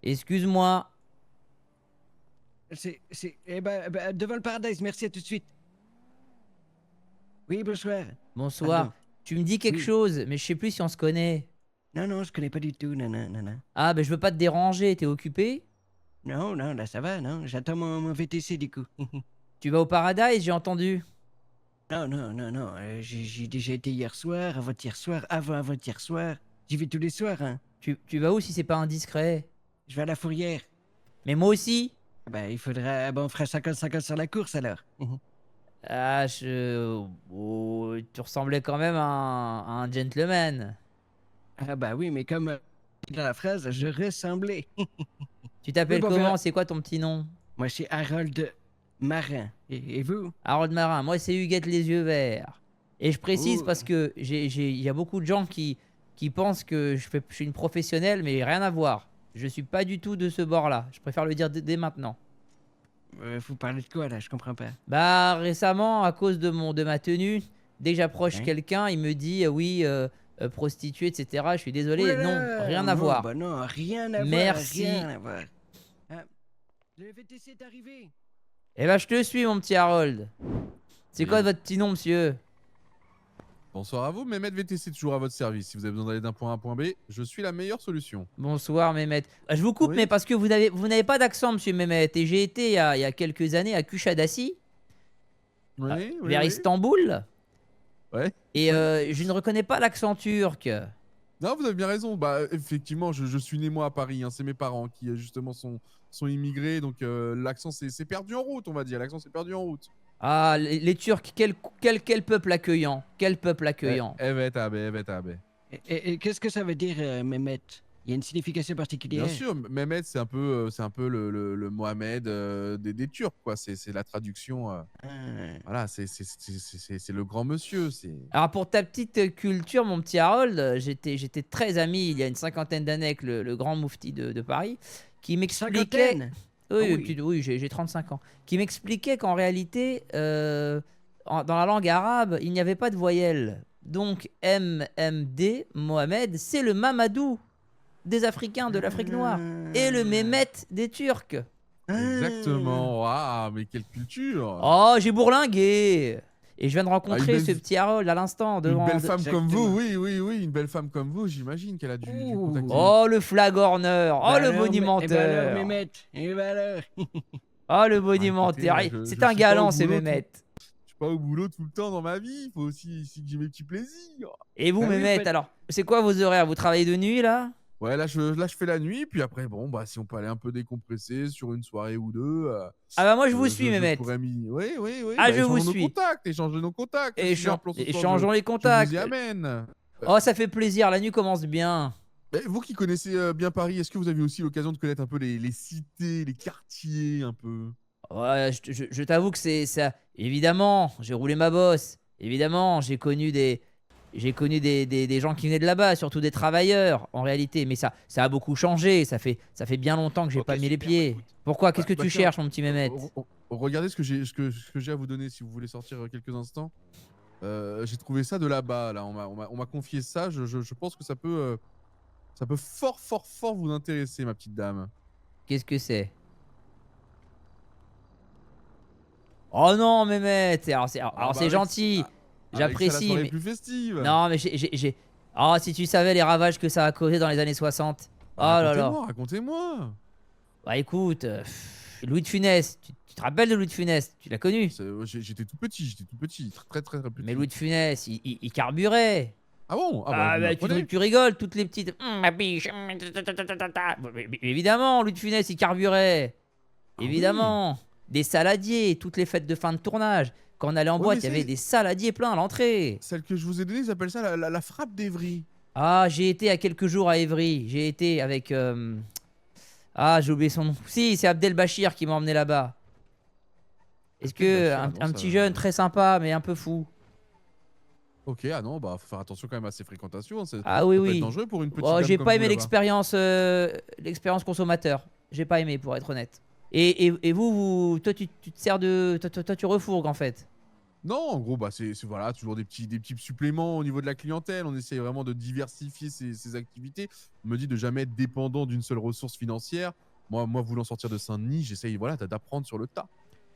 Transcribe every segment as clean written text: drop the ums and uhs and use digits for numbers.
Excuse-moi. Devant le Paradise, merci, à tout de suite. Oui, bonsoir. Bonsoir. Pardon. Tu me dis quelque Oui. chose, mais je sais plus si on se connaît. Non, non, je connais pas du tout, non, non, non, non. Ah, ben je veux pas te déranger, t'es occupé? Non, non, là, ça va, non, j'attends mon VTC, du coup. Tu vas au Paradise, j'ai entendu. Non, non, non, non, j'ai déjà été hier soir, avant-hier soir, avant-avant-hier soir. J'y vais tous les soirs, hein. Tu vas où si c'est pas indiscret? Je vais à la Fourrière. Mais moi aussi. Il faudra... on fera 50-50 sur la course, alors. Ah, oh, tu ressemblais quand même à un gentleman. Ah bah oui, mais comme dans la phrase, je ressemblais. Tu Oui, t'appelles bon, on verra. comment? C'est quoi ton petit nom? Moi, c'est Harold Marin. Et vous? Harold Marin. Moi, c'est Huguette les yeux verts. Et je précise Oh, parce que il y a beaucoup de gens qui pensent que je suis une professionnelle, mais rien à voir. Je suis pas du tout de ce bord-là. Je préfère le dire dès maintenant. vous parlez de quoi, là? Je comprends pas. Bah récemment, à cause de ma tenue, dès que j'approche Hein? quelqu'un, il me dit oui, prostituée, etc. Je suis Ouh désolé, là non, là! rien à Non, voir. bah non, rien à voir, rien Merci. à voir. Ah, le VTC est arrivé. Eh ben je te suis, mon petit Harold. C'est quoi Oui. votre petit nom, monsieur? Bonsoir à vous, Mehmet VTC toujours à votre service. Si vous avez besoin d'aller d'un point A à un point B, je suis la meilleure solution. Bonsoir, Mehmet. Je vous coupe, mais Oui. parce que vous n'avez pas d'accent, monsieur Mehmet. Et j'ai été il y a quelques années à Kushadasi, Oui, oui, vers oui. Istanbul, Ouais. et Ouais. je ne reconnais pas l'accent turc. Non, vous avez bien raison. Bah, effectivement, je suis né moi à Paris. Hein. C'est mes parents qui justement sont immigrés, donc l'accent c'est perdu en route, on va dire. L'accent c'est perdu en route. Ah, les Turcs, quel peuple accueillant. Quel peuple accueillant. Evet abi, evet abi. Et qu'est-ce que ça veut dire, Mehmet? Il y a une signification Bien particulière? sûr, Mehmet c'est un peu le Mohamed des Turcs, quoi. C'est la traduction. Ah, Voilà, c'est le grand monsieur. C'est. Alors pour ta petite culture, mon petit Harold, j'étais très ami il y a une cinquantaine d'années avec le grand moufti de Paris, qui m'expliquait, cinquantaine! Ah oui, oui. oui, j'ai 35 ans, qui m'expliquait qu'en réalité, dans la langue arabe, il n'y avait pas de voyelle. Donc MMD, Mohamed, c'est le Mamadou des Africains de l'Afrique noire et le Mehmet des Turcs. Ah. Exactement. Waouh, mais quelle culture! Oh, j'ai bourlingué. Et je viens de Ah, rencontrer ce petit Harold à l'instant une devant. belle femme comme Exactement. vous, oui, oui, oui, une belle femme comme vous, j'imagine qu'elle a dû contacter. Oh, le flagorneur. Oh, le Alors, bonimenteur. Mehmet, et bah alors? Oh, le Ah, écoutez, bonimenteur. C'est je un suis pas au galant, ce boulot Mehmet. je suis pas au boulot tout le temps dans ma vie. Il faut aussi que j'ai mes petits plaisirs. Et vous, Bah oui, Mehmet, alors, c'est quoi vos horaires? Vous travaillez de nuit, là? Ouais, là je fais la nuit, puis après, bon, bah, si on peut aller un peu décompresser sur une soirée ou deux, Ah bah moi, je vous je, suis, je, je Mehmet. pourrais m'y. Oui, oui, oui. Ah, Bah, je vous suis. échangeons nos contacts. Si j'ai un plan ce soir, Échangeons les je vous y contacts. amène. Oh, ça fait plaisir, la nuit commence bien. Vous qui connaissez bien Paris, est-ce que vous avez aussi l'occasion de connaître un peu les cités, les quartiers, un peu? Ouais, je t'avoue que c'est ça. Évidemment, j'ai roulé ma bosse. Évidemment, j'ai connu des gens qui venaient de là-bas, surtout des travailleurs en réalité. Mais ça a beaucoup changé. Ça fait bien longtemps que j'ai Ok, pas mis les super. Bah, pieds. écoute. Pourquoi? Qu'est-ce que tu Tiens, cherches, mon petit Mehmet? regardez ce que j'ai à vous donner si vous voulez sortir quelques instants. J'ai trouvé ça de là-bas. Là, on m'a confié ça. Je pense que ça peut fort, fort, fort vous intéresser, ma petite dame. Qu'est-ce que c'est? Oh non, Mehmet. Alors c'est gentil. Avec ça, la J'apprécie. soirée est Mais plus festive. non, mais Oh, si tu savais les ravages que ça a causé dans les années 60. Oh Bah, là là. racontez-moi, racontez-moi. Bah écoute, Louis de Funès. Tu te rappelles de Louis de Funès? Tu l'as connu? J'étais tout petit, très, très, très Mais petit. Louis de Funès, il carburait. Ah bon? Ah bah, Ah vous bah m'apprenez. tu rigoles, toutes les petites. Ma biche. Mais évidemment, Louis de Funès, il carburait. Ah oui. Évidemment. Des saladiers, toutes les fêtes de fin de tournage. Quand on allait en Ouais, mais boîte, il y avait des saladiers pleins à l'entrée. celle que je vous ai donnée, ils appellent ça la frappe d'Evry. Ah, j'ai été à quelques jours à Évry. J'ai été avec. Ah, j'ai oublié son nom. Si, c'est Abdelbachir qui m'a emmené là-bas. Est-ce que Abdelbachir, un, non, un ça. petit jeune très sympa, mais un peu fou. Ok, ah non, bah faut faire attention quand même à ses fréquentations. Ça Ah oui, peut être oui. dangereux pour une petite Oh, dame j'ai comme pas vous aimé là-bas. l'expérience consommateur. J'ai pas aimé, pour être honnête. Et vous, toi, tu te sers de. Toi, tu refourgues en fait. Non, en gros, bah, c'est voilà, toujours des petits suppléments au niveau de la clientèle. On essaye vraiment de diversifier ses activités. On me dit de jamais être dépendant d'une seule ressource financière. Moi, voulant sortir de Saint-Denis, j'essaye voilà, d'apprendre sur le tas.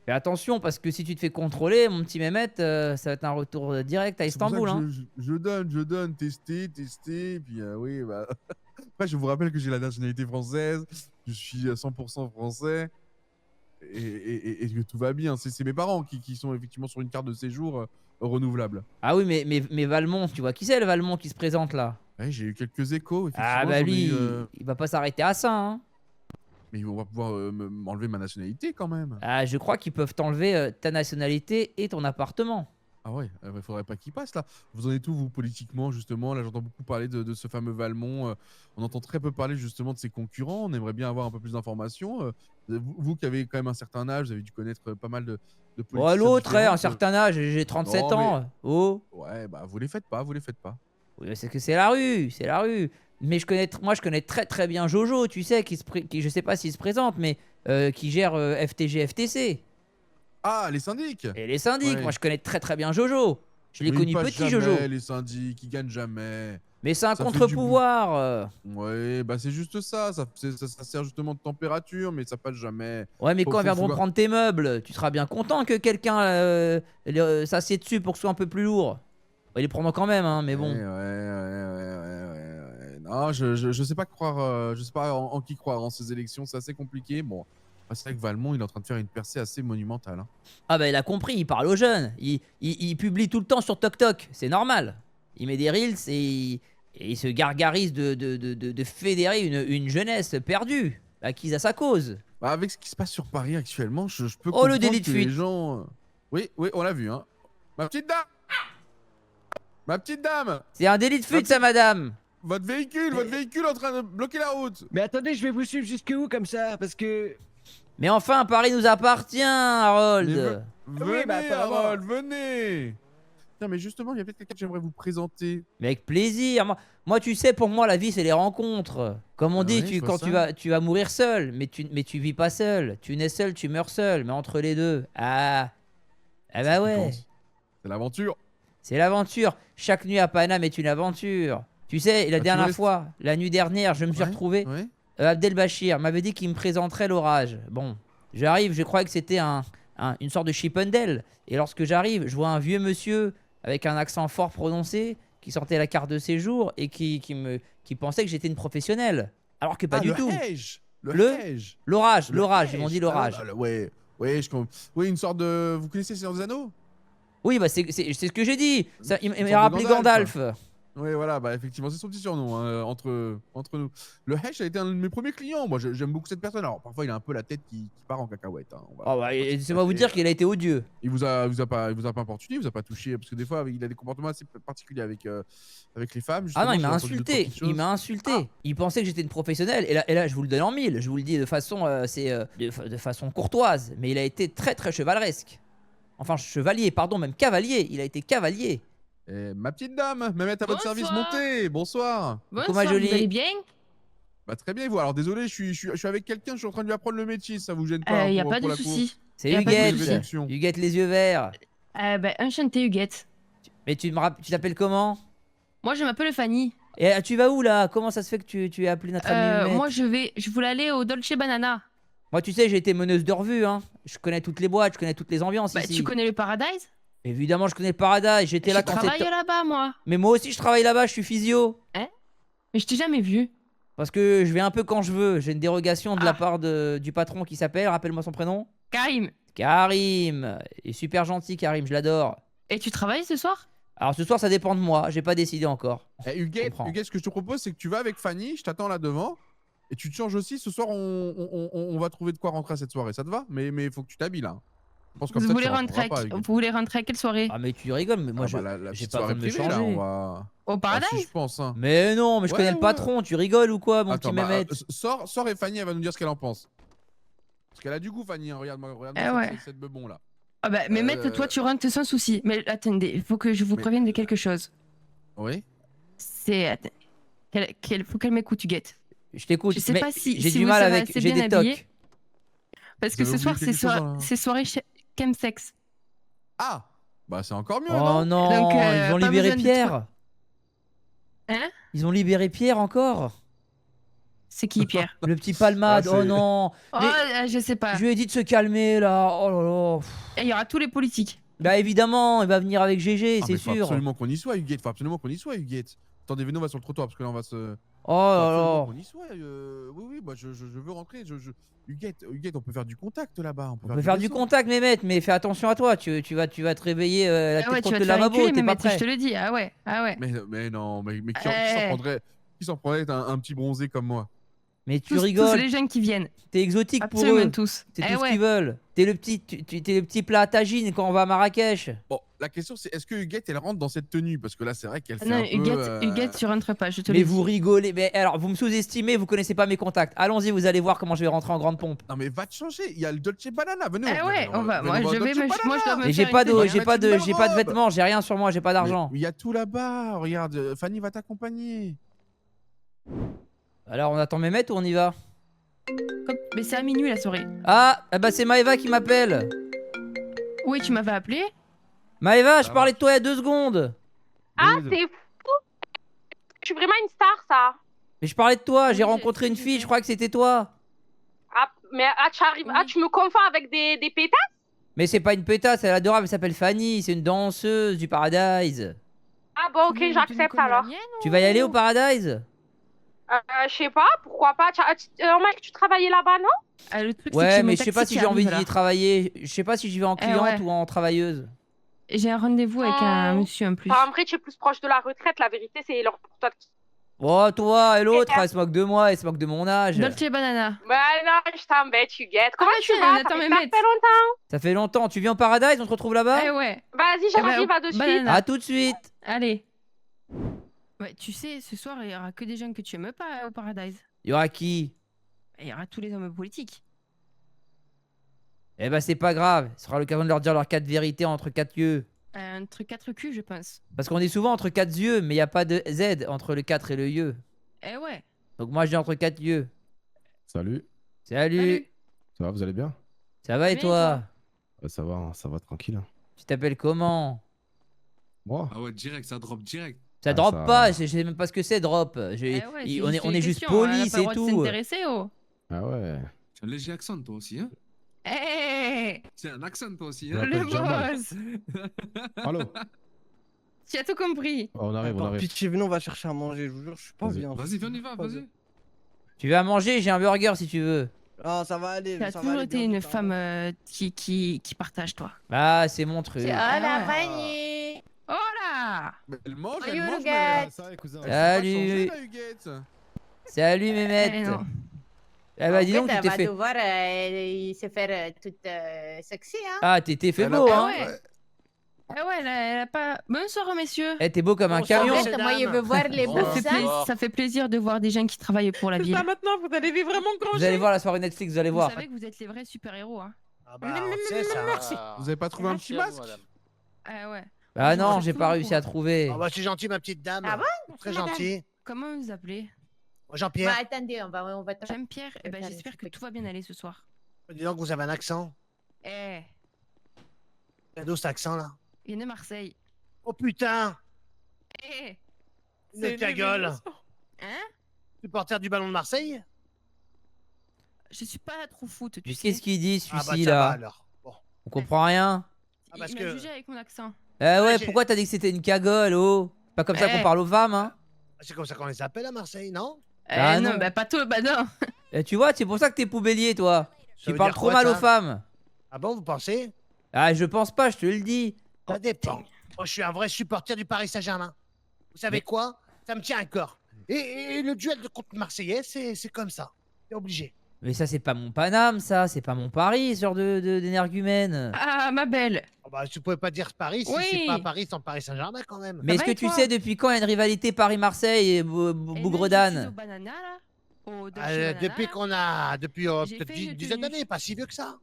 Fais attention, parce que si tu te fais contrôler, mon petit Mehmet, ça va être un retour direct à C'est pour ça Istanbul. que Hein. je donne, tester. Puis oui, bah. Après, je vous rappelle que j'ai la nationalité française. Je suis à 100% français. Et que tout va bien. C'est mes parents qui sont effectivement sur une carte de séjour renouvelable. Ah oui, mais Valmont, tu vois qui c'est le Valmont qui se présente là? Ouais, j'ai eu quelques échos, Ah effectivement. bah J'en ai lui, eu, il va pas s'arrêter à ça. Hein. mais on va pouvoir m'enlever ma nationalité quand même. Ah, je crois qu'ils peuvent t'enlever ta nationalité et ton appartement. Ah ouais, faudrait pas qu'il passe là. Vous en êtes où, vous, politiquement, justement? Là, j'entends beaucoup parler de ce fameux Valmont. On entend très peu parler justement de ses concurrents. On aimerait bien avoir un peu plus d'informations. Vous qui avez quand même un certain âge, vous avez dû connaître pas mal de Oh, politiciens l'autre, un différents. certain âge, j'ai 37 Non, mais ans. Oh, ouais, bah vous les faites pas, vous les faites pas. oui, c'est que c'est la rue, c'est la rue. Mais moi, je connais très très bien Jojo, tu sais, qui je sais pas s'il se présente, mais qui gère FTG, FTC. Ah, les syndics! Et les syndics, Ouais. moi je connais très très bien Jojo. Je l'ai Mais connu ils passent petit jamais, Jojo. les syndics, ils gagnent jamais. Mais c'est un Ça fait du contre-pouvoir. Ouais, bah c'est juste ça. Ça sert justement de température, mais ça passe jamais. Ouais, mais Faut, quand ils faut, viendront faut- prendre tes meubles, tu seras bien content que quelqu'un s'assied dessus pour que ce soit un peu plus lourd. Ils les prendront quand même, hein, mais bon. Ouais. Non, je sais pas croire, je sais pas en qui croire en ces élections, c'est assez compliqué. Bon, après, c'est vrai que Valmont, il est en train de faire une percée assez monumentale. Hein. Ah bah il a compris, il parle aux jeunes. Il publie tout le temps sur TokTok, c'est normal. Il met des reels et il se gargarise de fédérer une jeunesse perdue, acquise à sa cause. Bah, avec ce qui se passe sur Paris actuellement, je peux Oh, le comprendre délit de que les fuite. gens. Oui, on l'a vu. Hein. Ma petite dame, ma petite dame, C'est un délit de fuite, ça, madame. votre véhicule est en train de bloquer la route. Mais attendez, je vais vous suivre jusque où comme ça? Parce que. Mais enfin, Paris nous appartient, Harold. Venez, bah, apparemment. Harold, venez. Tiens, mais justement, il y a peut-être quelqu'un que j'aimerais vous présenter. Mais avec plaisir. Moi, tu sais, pour moi, la vie, c'est les rencontres. Comme on Ah dit, ouais, je vois quand ça. tu vas mourir seul, mais tu vis pas seul. Tu nais seul, tu meurs seul. Mais entre les deux, ah bah C'est ce qui ouais, compte. C'est l'aventure. c'est l'aventure. Chaque nuit à Paname est une aventure. Tu sais, la Ah, tu dernière restes- fois, la nuit dernière, je me suis Ouais, retrouvé. ouais. Abdelbachir m'avait dit qu'il me présenterait l'orage. Bon, j'arrive, je croyais que c'était une sorte de Chippendale. Et lorsque j'arrive, je vois un vieux monsieur avec un accent fort prononcé qui sortait la carte de séjour et qui pensait que j'étais une professionnelle. Alors que pas Ah, du le tout. Hège. Le- Hège. L'orage, Le l'orage, ils m'ont Hège. dit l'orage. Ouais, ouais, oui, une sorte de. Vous connaissez Seigneur des Anneaux? Oui, bah c'est ce que j'ai dit. Ça, il Une m'a sorte de rappelé Gandalf. Oui, voilà, bah effectivement, c'est son petit surnom entre nous. Le Hesh a été un de mes premiers clients. Moi, j'aime beaucoup cette personne. Alors, parfois, il a un peu la tête qui part en cacahuète. Hein. Oh, bah, on va pas se laissez-moi vous cacher. dire qu'il a été odieux. Il vous a pas importuné, il vous a pas touché. Parce que des fois, il a des comportements assez particuliers avec les femmes. Ah non, justement, il j'ai m'a entendu deux, trois insulté. petites Il choses. m'a insulté. Ah. Il pensait que j'étais une professionnelle. Et là, je vous le donne en mille. Je vous le dis de façon, de façon courtoise. Mais il a été très très chevaleresque. Enfin, chevalier, pardon, même cavalier. Il a été cavalier. Ma petite dame, me mettre à votre service, Bonsoir. montez. Bonsoir. Bonsoir, ma vous jolie. allez bien? Bah, très bien, et vous. Alors, désolé, je suis avec quelqu'un, je suis en train de lui apprendre le métier. Ça vous gêne pas? Y a pour- pas pour de la course souci. C'est Y a pas de Huguette. souci. Réduction. Huguette les yeux verts. Enchanté, Huguette. Mais tu t'appelles comment? Moi, je m'appelle Fanny. Et tu vas où là? Comment ça se fait que tu as appelé notre ami Huguette? Moi, je voulais aller au Dolce Banana. Moi, tu sais, j'ai été meneuse de revue. Hein. Je connais toutes les boîtes, je connais toutes les ambiances Bah, ici. tu connais le Paradise? Évidemment, je connais le Paradise. J'étais là Je quand travaille c'était. là-bas, moi. Mais moi aussi, je travaille là-bas. Je suis physio. Mais je t'ai jamais vu. Parce que je vais un peu quand je veux. J'ai une dérogation de la Ah. part du patron qui s'appelle, rappelle-moi son prénom. Karim. Karim. Il est super gentil, Karim, je l'adore. Et tu travailles ce soir? Alors ce soir, ça dépend de moi. J'ai pas décidé encore. Huguette, comprends. ce que je te propose, c'est que tu vas avec Fanny, je t'attends là devant. Et tu te changes aussi. Ce soir, on va trouver de quoi rentrer à cette soirée. Ça te va? Mais il faut que tu t'habilles là. Je pense que Vous comme ça, voulez tu rentrer rentreras pas, à... Huguette. Vous voulez rentrer à quelle soirée? Ah mais tu rigoles, mais moi Ah, je. bah, la j'ai petite pas soirée besoin de me privée, là, changer. on va. Au Ah, Paradise? si, je pense. Hein. Mais non, mais je Ouais, connais le ouais. patron. Tu rigoles ou quoi, mon Attends, petit bah, Mehmet? sors et Fanny, elle va nous dire ce qu'elle en pense. Parce qu'elle a du goût, Fanny. Hein. Regarde-moi Eh ouais. cette bebon là. Ah bah, mais mec, toi, tu rentres sans souci. Mais attendez, il faut que je vous Mais- prévienne de quelque chose. Oui. C'est... Faut qu'elle m'écoute, Huguette. Je t'écoute. Je sais mais pas si- j'ai si du vous mal serez avec. assez J'ai bien des habillé. tocs. Parce Vous que avez ce soir, oublié quelque chose, hein c'est soirée chemsex. Ah. Bah c'est encore mieux, Oh non? non, Donc, ils ont pas libéré besoin de Pierre. Hein? Ils ont libéré Pierre encore. C'est qui, Pierre? Le petit palmade. Ah, Oh c'est- non. Oh, Mais je sais pas. je lui ai dit de se calmer là. Oh là là. Et il y aura tous les politiques. Bah évidemment, il va venir avec GG, Ah, c'est mais faut sûr. absolument qu'on y soit, Huguette. Faut absolument qu'on y soit, Huguette. Attendez, Veno va sur le trottoir parce que là on va se. Oh Faut là absolument là. qu'on y soit. Oui, oui, bah je veux rentrer. Huguette, on peut faire du contact là-bas. On peut faire du vaisseau. contact, Mehmet, mais fais attention à toi. Tu vas te réveiller la Ah tête ouais, tu contre vas le te faire lavabo. enculer, T'es mais pas prêt. je te le dis. Ah ouais, ah ouais. Mais non, mais qui s'en prendrait un petit bronzé comme moi? Mais tu Tous rigoles. les jeunes qui viennent. T'es exotique pour Absolument eux. tous. C'est Eh tout ce ouais. qu'ils veulent. T'es le petit plat à tagine quand on va à Marrakech. Bon, la question c'est est-ce que Huguette elle rentre dans cette tenue? Parce que là c'est vrai qu'elle fait Non, un peu. Huguette, tu rentres pas, je te le Mais dis. vous rigolez. Mais alors, vous me sous-estimez, vous connaissez pas mes contacts. Allons-y, vous allez voir comment je vais rentrer en grande pompe. Non mais va te changer, il y a le Dolce Banana, venez. Eh ouais, on va. venez, Moi, au je vais Dolce me. Moi, je dois Banana. me Mais j'ai faire pas une de, tenue, j'ai hein. pas de, belle j'ai pas de robe. vêtements, j'ai rien sur moi, j'ai pas d'argent. Mais il y a tout là-bas, regarde, Fanny va t'accompagner. Alors, on attend Mehmet ou on y va? Mais c'est à minuit la soirée. Ah, bah c'est Maëva qui m'appelle. Oui, tu m'avais appelé. Maëva, je parlais de toi il y a 2 secondes. Ah, c'est fou! Je suis vraiment une star, ça. Mais je parlais de toi, j'ai Oui, rencontré une je fille, sais. je crois que c'était toi. Ah, mais tu arrives. Oui. Ah, tu me confonds avec des pétasses? Mais c'est pas une pétasse, elle est adorable, elle s'appelle Fanny, c'est une danseuse du Paradise. Ah, bon, ok, Tu veux une tenue j'accepte comme la alors. mienne, Tu vas y aller au Paradise? Je sais pas, pourquoi pas. Mec, tu travaillais là-bas, non? Le truc, c'est que Ouais, j'ai mon mais je sais pas taxi si qui j'ai envie arrive, d'y là. travailler. Je sais pas si j'y vais en cliente ouais. ou en travailleuse. J'ai un rendez-vous avec un monsieur en plus. Enfin, en vrai, tu es plus proche de la retraite. La vérité, c'est l'heure pour toi. Oh, toi et l'autre, elle se moque de moi, elle se moque de mon âge. Dolce Banana. Bah non, je t'embête, Huguette. Comment mais tu tiens, vas? attends, Ça mais fait Mehmet. longtemps. Ça fait longtemps. Tu viens au Paradise, on se retrouve là-bas? Eh ouais. Vas-y, Eh ben, j'arrive à de suite. banana. À tout de suite. Allez. Ouais, tu sais, ce soir, il y aura que des gens que tu aimes pas au Paradise. Il y aura qui? Il y aura tous les hommes politiques. Eh bah, c'est pas grave. Ce sera l'occasion de leur dire leurs 4 vérités entre 4 yeux. Un truc 4 culs, je pense. Parce qu'on est souvent entre 4 yeux, mais il n'y a pas de Z entre le 4 et le yeux. Eh ouais. Donc moi, je dis entre 4 yeux. Salut, Salut. Salut. ça va, vous allez bien? Ça va et Bien, et toi? Ouais, ça va tranquille. Tu t'appelles comment? Moi? Ah ouais, direct, ça drop direct. Ça Ah, drop ça- pas, je sais même pas ce que c'est drop. Eh ouais, c'est On juste est une juste question, on a poli, pas le droit c'est de tout. s'intéresser, oh. Ah ouais. Tu as un léger accent, toi aussi, hein? Eh, C'est un accent, toi aussi, Ouais. hein? le m'appelle Jamal. boss. Allô? Tu as tout compris. On arrive, on arrive. Pitié, venez, on va chercher à manger, je vous jure, je suis pas Vas-y. bien. Vas-y, viens, on y va, Pas vas-y. bien. Tu vas manger, j'ai un burger si tu veux. Ah, ça va aller. Tu as ça va toujours aller, été bien une vite, hein. femme qui partage, toi. Ah, c'est mon truc. Ah la ouais. Fanny! Oh là. Mais elle mange, Salut, mais Huguette. elle Ça va, cousin? s'est pas Salut. changée, la Huguette. Salut Eh Mehmet. non. Ah bah En dis donc, fait, tu t'es elle va fait. devoir il se faire toute sexy, hein? Ah, t'es fait Elle a beau, pas- hein. ouais. Ah ouais, elle a pas. Bonsoir, messieurs. Eh, t'es beau comme un Bonsoir, camion. En messieurs. fait, moi, je veux voir les Ça beaux Ça fait, seins. ça fait plaisir de voir des gens qui travaillent pour la ville. maintenant, vous allez vivre vraiment Vous allez voir la soirée Netflix, vous allez Vous voir. savez que vous êtes les vrais super-héros, hein. Ah bah, on sait ça. Vous avez pas trouvé un petit masque? Ah ouais. Ah non, Moi, j'ai je pas trouve réussi à trouver. Ah bah, c'est gentil, ma petite dame. Ah bon? Très gentil. Comment vous appelez? Jean-Pierre, Bah, attendez, on va J'aime Pierre. Eh ben, Allez, j'espère c'est que pas tout va bien aller ce soir. dis donc, vous avez un accent. Eh, Cadeau cet accent là. il y en a Marseille. Oh putain, Eh, une cagole. hein? Supporter du ballon de Marseille? Je suis pas trop foot, tu sais. Qu'est-ce qu'il dit Ah bah, celui-ci ça va là? alors. Bon. On comprend rien. Ah, parce Il m'a que- jugé avec mon accent. Ah ouais, j'ai- pourquoi t'as dit que c'était une cagole, oh? Pas comme ça qu'on Eh. parle aux femmes, hein? C'est comme ça qu'on les appelle à Marseille, non? Ah non, non. bah pas tout, bah non. Eh, tu vois, c'est pour ça que t'es poubellier, toi. Ça Tu veut parles dire trop quoi, mal ça aux femmes. Ah bon, vous pensez? Ah, je pense pas, je te le dis. Ça dépend. Moi, je suis un vrai supporter du Paris Saint-Germain. Vous savez Mais- quoi? Ça me tient à cœur. Et le duel contre Marseillais, c'est comme ça. C'est obligé. Mais ça, c'est pas mon Paname, ça. C'est pas mon Paris, ce genre d'énergumène. Ah, ma belle. Oh bah, tu pouvais pas dire Paris si Oui. c'est pas Paris sans Paris Saint-Germain quand même. Mais est-ce va que et tu toi sais depuis quand il y a une rivalité Paris-Marseille et Et là, je suis au Bougredane? banana, là. Au Dolce Ah, Banana, depuis là. qu'on a. Depuis J'ai peut-être fait une dizaine tenue. d'années, pas si vieux que ça.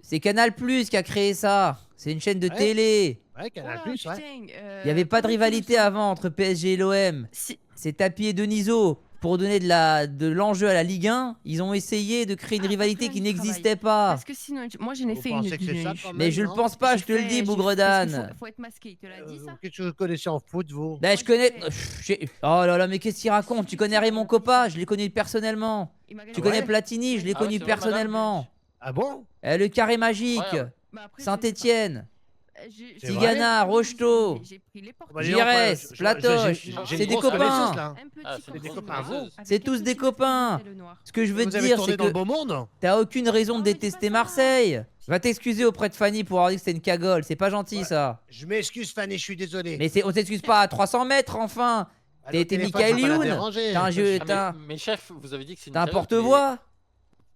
C'est Canal Plus qui a créé ça. C'est une chaîne de Ouais. télé. Ouais, Oh Canal là, Plus, ouais. putain, Il y avait pas de comment tu rivalité le sens avant entre PSG et l'OM. Si- C'est Tapi et Denisot. pour donner de l'enjeu à la Ligue 1, ils ont essayé de créer une rivalité après, qui on y n'existait pas. Parce que sinon, moi j'en ai Vous fait une pensez que c'est ça, d'une- quand Mais même, je le non pense pas, je te le dis, Bougredane. Parce qu'il faut être masqué, il te l'a dit ça Qu'est-ce que vous connaissez en foot, vous Bah, je Moi, connais. j'ai Oh là là, mais qu'est-ce qu'il raconte? Tu connais Raymond Coppa, je l'ai connu personnellement. Il m'a gagné. Tu connais Ouais. Platini, je l'ai Ah connu ouais, c'est vrai, personnellement. Ah bon Le carré magique, Incroyable. Bah, après, Saint-Etienne, C'est Tigana, vrai. Rocheteau, J'ai pris les portes. Bah, dis donc, Giresse, je- Platoche, j'ai c'est une des grosse copains. connaissance, là. Un petit Ah, c'est comme des ça, copains, avec vous. un C'est petit tous des peu de copains. le noir. Ce que je veux te Vous avez dire, tourné c'est dans le que beau monde t'as aucune raison de Non, mais dis détester pas ça. Marseille. Va t'excuser auprès de Fanny pour avoir dit que c'était une cagole, c'est pas gentil Ouais. ça. Je m'excuse, Fanny, je suis désolé. Mais on t'excuse pas à 300 mètres enfin. Ah, t'es le été téléphone, Michael je peux pas la Youn. déranger. T'as un jeu, Ah, t'as mais chef, vous avez dit que c'est une t'as un cagole, porte-voix. mais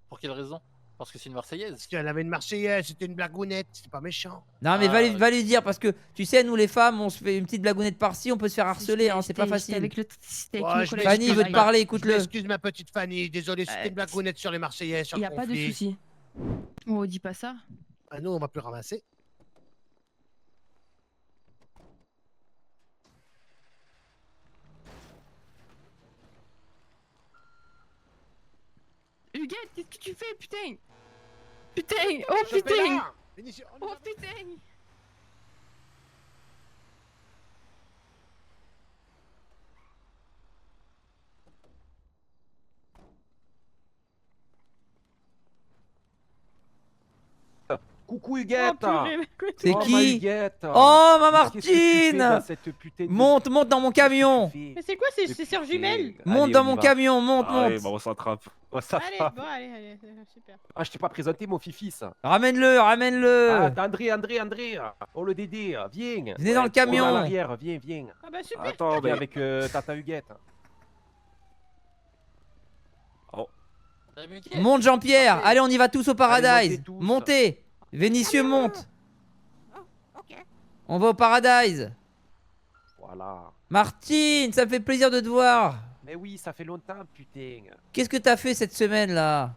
pour quelle raison? Parce que c'est une Marseillaise. Parce qu'elle avait une Marseillaise, c'était une blagounette, c'était pas méchant. Non mais Ah, va lui dire parce que tu sais nous les femmes on se fait une petite blagounette par-ci, on peut se faire harceler hein, c'est pas J'étais facile. avec le- c'était avec Ouais, mon je collègue Fanny de veut te travail. parler, Je écoute-le. m'excuse, ma petite Fanny, désolé, c'était une blagounette sur les Marseillais, sur Il le y a pas de conflit. souci. Oh, dis pas ça. Ah non, on va plus ramasser. Huguette, qu'est-ce que tu fais, putain? Putain! Oh Je fais putain! là. Vénitieux, on y Oh va. putain! Coucou Huguette. C'est Oh, ma qui? Huguette. Oh ma Qu'est-ce que tu fais dans Martine! cette putain de- Monte dans mon camion! Mais c'est quoi ces sœurs jumelles? Monte dans mon camion, monte. Allez, bah, on s'attrape. On Allez, s'attrape. bon, allez, super. Ah, je t'ai pas présenté mon fifi ça. Ramène-le. Ah, André. Oh le Dédé, viens. Venez dans le on camion. est à l'arrière, viens. Ah bah super. Attends, viens avec Tata Huguette. La Muguette. Monte Jean-Pierre. Parfait. Allez on y va tous au Paradise. montez tous. Montez. Vénitieux monte. Ok. On va au Paradise. Voilà. Martine, ça me fait plaisir de te voir. Mais oui, ça fait longtemps, putain. Qu'est-ce que t'as fait cette semaine là?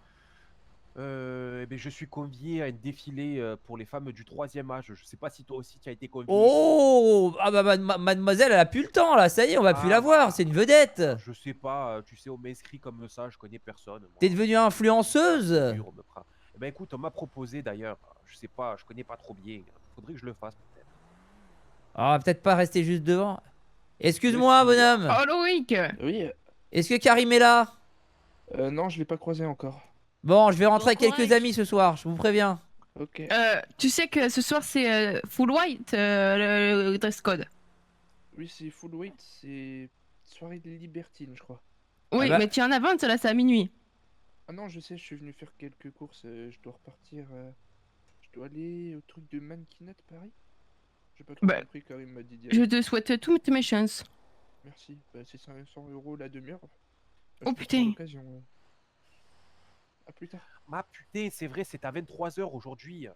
Eh ben, je suis convié à un défilé pour les femmes du 3e âge. Je sais pas si toi aussi tu as été convié. Oh, ah bah mademoiselle elle a plus le temps là, ça y est on va plus la voir, c'est une vedette. Je sais pas, tu sais, on m'inscrit comme ça, je connais personne. moi. T'es devenue influenceuse. On me prend. Eh ben écoute, on m'a proposé d'ailleurs, je sais pas, je connais pas trop bien. Faudrait que je le fasse peut-être. Ah peut-être pas rester juste devant. Excuse-moi bonhomme. Oh Loïc! Oui, Est-ce que Karim est là? non, je l'ai pas croisé encore. Bon, je vais rentrer avec Bon quelques courage. amis ce soir, je vous préviens. Ok. Tu sais que ce soir c'est full white le dress code. Oui, c'est full weight, c'est soirée de libertine, je crois. Oui, Ah bah. mais tu en as 20, là c'est à minuit. Ah non, je sais, je suis venu faire quelques courses, je dois repartir. Je dois aller au truc de mannequinat Paris. J'ai pas trop Bah, compris, Karim m'a dit d'y Je aller. te souhaite toutes mes chances. Merci, bah, c'est 500 € la demi-heure. Bah, Oh, je peux putain. prendre l'occasion, À plus tard. Ma putain, c'est vrai, c'est à 23 h aujourd'hui.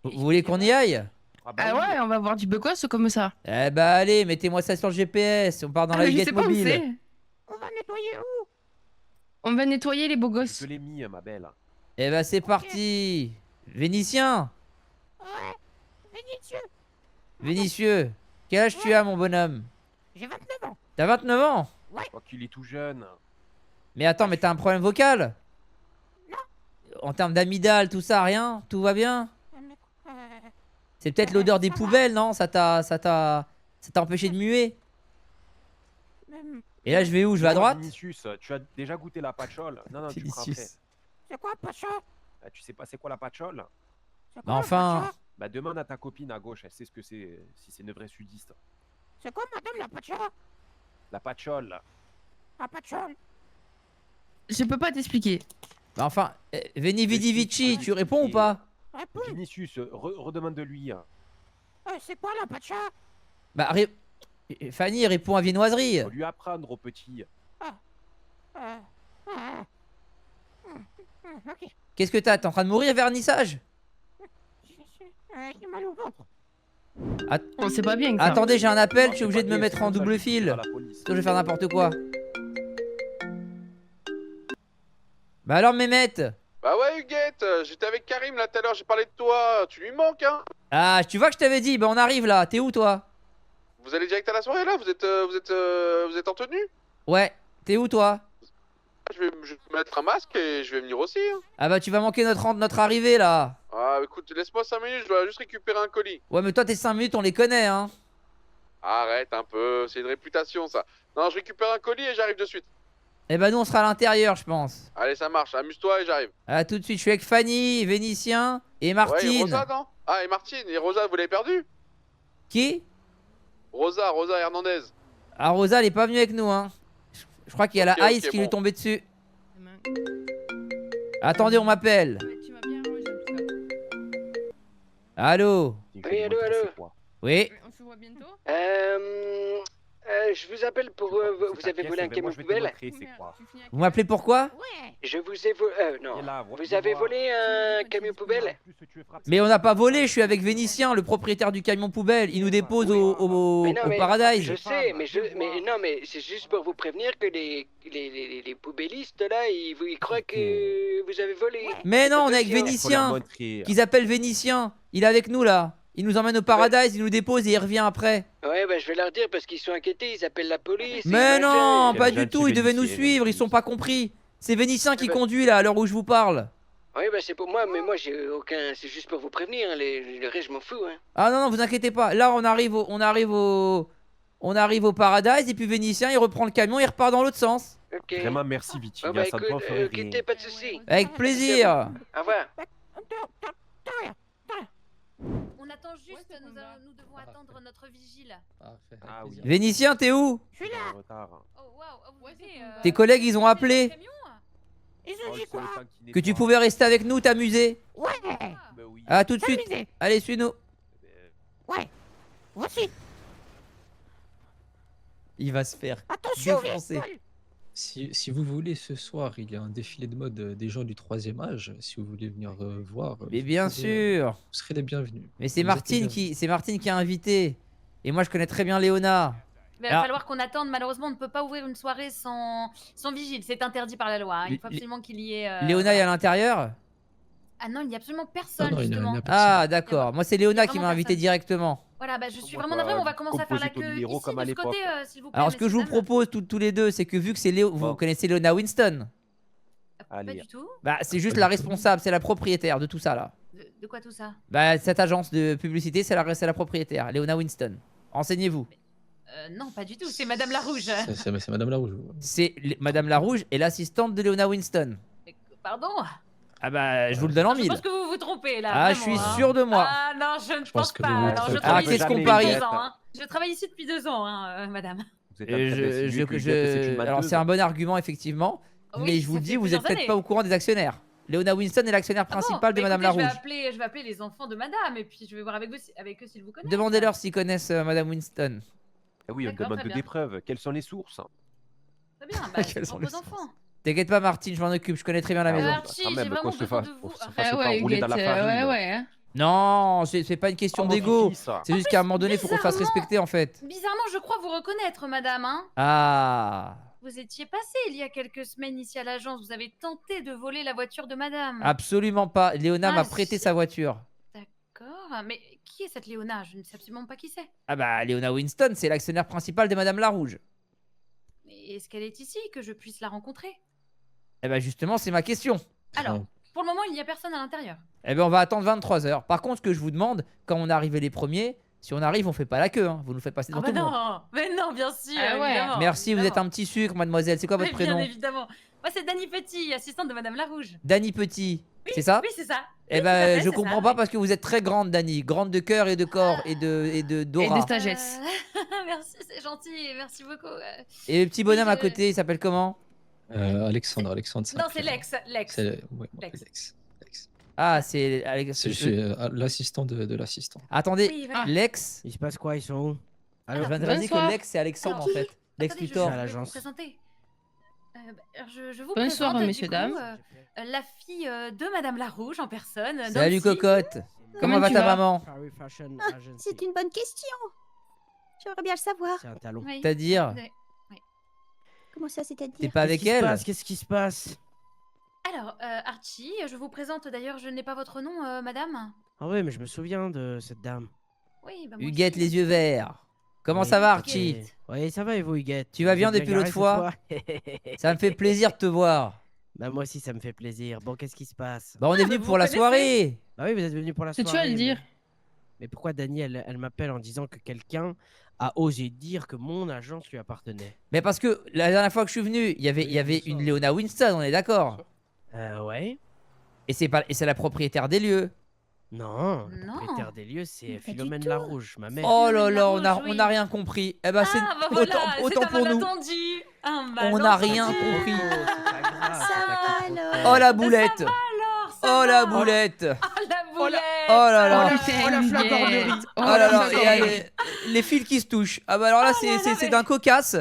Vous voulez qu'on y aille? Ah bah Ah oui. ouais, on va voir du beau gosse comme ça. Eh bah allez, mettez-moi ça sur le GPS, on part dans Ah, la mais je Huguette sais pas où mobile. c'est. On va nettoyer où? On va nettoyer les beaux Je gosses. te l'ai mis, ma belle. Eh bah c'est parti. Vénitien, Ouais. Vénitieux. Vénitieux, quel âge tu as mon bonhomme? J'ai 29 ans. T'as 29 ans? Je crois qu'il est tout jeune. Mais attends, mais t'as un problème vocal? Non. En termes d'amidale, tout ça, rien? Tout va bien? Euh, C'est peut-être l'odeur des ça va. poubelles, non? Ça t'a empêché de muer? euh, Et là, je vais où? Je vais à Dis-moi, droite? Vinicius, tu as déjà goûté la patchole? Non, tu prends après. Vinicius. C'est quoi, Pacha? Ah, tu sais pas c'est quoi la patchole? C'est Bah quoi, enfin. Pacha? Bah demande à ta copine à gauche, elle sait ce que c'est, si c'est une vraie sudiste. C'est quoi, madame la Pacha? La patchole. La Pachole? Je peux pas t'expliquer. Bah enfin, Veni Vidi Vici, tu réponds ou pas? Réponds. Vinicius, redemande-lui. C'est quoi la Pacha? Bah, Fanny répond à viennoiserie. Faut lui apprendre au petit. Ok. Qu'est-ce que t'as? T'es en train de mourir, vernissage? J'ai mal au ventre. On sait pas bien que ça. Attendez, j'ai un appel, je suis C'est obligé pas de me bien, mettre en sinon ça, double je vais fil. dire à la police. Sinon, je vais faire n'importe quoi. Bah alors, Mehmet? Bah ouais, Huguette, j'étais avec Karim là tout à l'heure, j'ai parlé de toi. Tu lui manques, hein? Ah, tu vois que je t'avais dit, bah on arrive là. T'es où toi? Vous allez direct à la soirée là? Vous êtes en tenue? Ouais. T'es où toi? Je vais mettre un masque et je vais venir aussi. Hein. Ah bah tu vas manquer notre arrivée là. Ah, écoute, laisse-moi 5 minutes, je dois juste récupérer un colis. Ouais mais toi tes 5 minutes on les connaît hein. Arrête un peu, c'est une réputation ça. Non, je récupère un colis et j'arrive de suite. Eh bah nous on sera à l'intérieur je pense. Allez, ça marche, amuse-toi et j'arrive. À tout de suite, je suis avec Fanny, Vénitien et Ouais, et Martine. Rosa, non? Ah, et Martine, et Rosa, vous l'avez perdu? Qui? Rosa Hernandez. Ah Rosa elle est pas venue avec nous hein. Je crois qu'il y a Ok, la ice ok, qui lui est bon. tombée dessus. Attendez, on m'appelle. Tu m'as bien arrangé en tout cas. Allô? Oui, allô, allô. Oui. On se voit bientôt. Je vous appelle pour... vous avez volé un camion poubelle? Vous m'appelez pourquoi? Je vous ai volé... non. Vous avez volé un camion poubelle? Mais on n'a pas volé, je suis avec Vénitien, le propriétaire du camion poubelle. Il nous dépose au Mais non, mais Paradise. Je sais, mais non, mais c'est juste pour vous prévenir que les poubellistes là, ils croient que vous avez volé. Mais non, on est avec Attention. Vénitien. Qu'ils appellent Vénitien. Il est avec nous là. Il nous emmène au Paradise, il nous dépose et il revient après. Ouais, bah je vais leur dire parce qu'ils sont inquiétés, ils appellent la police. Mais ils non, machin. pas du tout, ils devaient nous suivre, ils sont pas compris. C'est Vénitien qui conduit là, à l'heure où je vous parle. Oui, bah c'est pour moi, mais moi j'ai aucun... C'est juste pour vous prévenir, hein, le reste je m'en fous. Hein. Ah non, non, vous inquiétez pas. Là, on arrive au Paradise et puis Vénitien, il reprend le camion, il repart dans l'autre sens. Ok. Vraiment, merci Viti. Oh, bah ça écoute, doit faire rire. quittez, pas de soucis. Avec plaisir. Au revoir. On attend juste, nous devons attendre notre vigile. Ah oui. Vénitien, t'es où? Je suis là. Retard. Oh waouh, vous venez, Tes collègues, ils ont appelé. Ils Oh, le temps qui n'est Que tu pas- pouvais rester avec nous, t'amuser. Ouais. Bah oui. À tout de suite. Allez, suis-nous. Ouais. Voici. Il va se faire Attention, défoncer. Si vous voulez, ce soir, il y a un défilé de mode des gens du 3e âge. Si vous voulez venir voir. Mais vous bien pouvez, sûr. Vous serez les bienvenus. Mais c'est Vous êtes les Martine bienvenus. qui a invité. Et moi, je connais très bien Léona. Il va Alors- falloir qu'on attende. Malheureusement, on ne peut pas ouvrir une soirée sans vigile. C'est interdit par la loi. hein. Il faut absolument qu'il y ait. Léona est à l'intérieur? Ah non, il n'y a absolument personne, non, il n'y a- justement. il n'y a personne. Ah, d'accord. Moi, c'est Léona qui vraiment m'a invité personne. directement. Voilà, bah, je suis Moi, vraiment pas navrée. On va commencer à faire la composé queue Tolero ici, comme à de ce côté, l'époque. s'il vous plaît. Alors, ce que je vous messieurs, dames. propose tous les deux, c'est que vu que c'est Léo, vous Bon. connaissez Léona Winston. Pas Allez. du tout. Bah, c'est juste la responsable, c'est la propriétaire de tout ça là. De quoi tout ça? Bah, cette agence de publicité, c'est la propriétaire, Léona Winston. Renseignez-vous. Non, pas du tout. C'est Madame la Rouge. C'est Madame Larouge. C'est Madame Larouge et l'assistante de Léona Winston. Pardon? Ah bah, je vous le donne en Je mille. pense que vous vous trompez là. Ah, je vraiment, suis hein. sûr de moi. Ah non, je ne pense pense que pas. vous vous Alors, je trompez. travaille Ah, qu'est-ce ici qu'on depuis parie 2 ans. hein. Je travaille ici depuis 2 ans, madame. Vous êtes en train d'insinuer que Juliette, c'est une Alors, menteuse. c'est un bon argument, effectivement. Oui, mais je vous ça le fait dis, vous êtes plusieurs peut-être années. pas au courant des actionnaires. Léona Winston est l'actionnaire Ah bon principal de Bah, Madame écoutez, Larouge. Je vais appeler les enfants de madame et puis je vais voir avec eux s'ils vous connaissent. Demandez-leur s'ils connaissent Madame Winston. Ah oui, on D'accord, demande très des bien. preuves. Quelles sont les sources? Très bien, bah, Quels sont c'est les vos enfants. T'inquiète pas, Martine, je m'en occupe, je connais très bien la Ah maison. ouais. Archie, quand j'ai même, vraiment qu'on se besoin fasse- de qu'on vous. se fasse pas rouler Huguette, dans la farine. ouais. Non, c'est pas une question Oh, d'ego. fils. C'est juste qu'à un moment donné, il faut qu'on se fasse bizarrement- respecter en fait. Bizarrement, je crois vous reconnaître, madame. Hein. Ah, Vous étiez passé il y a quelques semaines ici à l'agence. Vous avez tenté de voler la voiture de madame. absolument pas. Léona Ah, m'a prêté si. sa voiture. D'accord. Mais qui est cette Léona? Je ne sais absolument pas qui c'est. Ah bah, Léona Winston, c'est l'actionnaire principal de Madame Larouge. Mais est-ce qu'elle est ici que je puisse la rencontrer? Eh bah justement, c'est ma question. Alors, pour le moment, il n'y a personne à l'intérieur. Eh ben on va attendre 23 heures. Par contre, ce que je vous demande, quand on est arrivé les premiers, si on arrive, on fait pas la queue. Hein. Vous nous faites passer devant Ah tout bah le monde. non, mais non, bien sûr. Ah ouais. évidemment, Merci, vous êtes évidemment. un petit sucre, mademoiselle. C'est quoi votre Mais prénom? Bien évidemment. Moi, c'est Dany Petit, assistante de Madame Larouge. Dany Petit. C'est ça? Oui, c'est ça. Eh Oui, tout à ben, fait, je c'est comprends ça, pas oui. parce que vous êtes très grande, Dany. Grande de cœur et de corps et de d'aura. Et de sagesse. Merci, c'est gentil, merci beaucoup. Et le petit bonhomme à je- côté, il s'appelle comment? Alexandre, Non, c'est Lex. C'est ouais, Lex. Lex. Ah, c'est Alex. Je suis l'assistant de l'assistant. Attendez, Oui, voilà. Lex. Il se passe quoi? Ils sont où? Je viens de bonsoir. dire que Lex, c'est Alexandre Alors, en fait. Lex Attendez, Luthor. à je vais l'agence. vous présenter. Je vous Bonsoir, présente, messieurs, du dames. coup, la fille de Madame Larouge en personne. Salut Nancy. cocotte. Comment Comment va tu ta vas maman? Paris Fashion Agency. C'est une bonne question. J'aimerais bien le savoir. C'est un talon. Oui. C'est-à-dire? Comment ça, c'est-à-dire? T'es pas avec elle? Qu'est-ce qui se passe? Alors, Archie, je vous présente d'ailleurs, je n'ai pas votre nom, madame. Ah ouais, mais je me souviens de cette dame. Oui, bah moi Huguette aussi. les yeux verts. Comment Oui, ça va, ok. Archie? Oui, ça va et vous, Huguette? Tu vas Vous bien êtes depuis l'autre garé fois? cette Ça me fait plaisir de te voir. Bah moi aussi, ça me fait plaisir. Bon, qu'est-ce qui se passe? Bah, on est venu pour la soirée. Bah oui, vous êtes venu pour la C'est soirée. tu vas le dire. Mais pourquoi Dani, elle m'appelle en disant que quelqu'un a osé dire que mon agence lui appartenait? Mais parce que la dernière fois que je suis venu, il y avait une Léona Winston, on est d'accord? Ouais. Et c'est la propriétaire des lieux. Non, le Non. propriétaire des lieux, c'est Pas du Philomène tout. Larouche, ma mère. Oh là Philomène là, Larouche, on oui. n'a rien compris. Eh ben, c'est Ah, bah voilà, autant c'est un pour nous. malentendu. Un On n'a rien malentendu. compris. Oh, c'est pas grave, Ça c'est va, ta qui alors. faute. Oh la boulette. Alors, ça Oh la va. boulette. Oh la boulette. Oh là là. Oh la flagornerie. Oh là là. Et les fils qui se touchent. Ah bah alors là, Oh là là, c'est mais- d'un cocasse.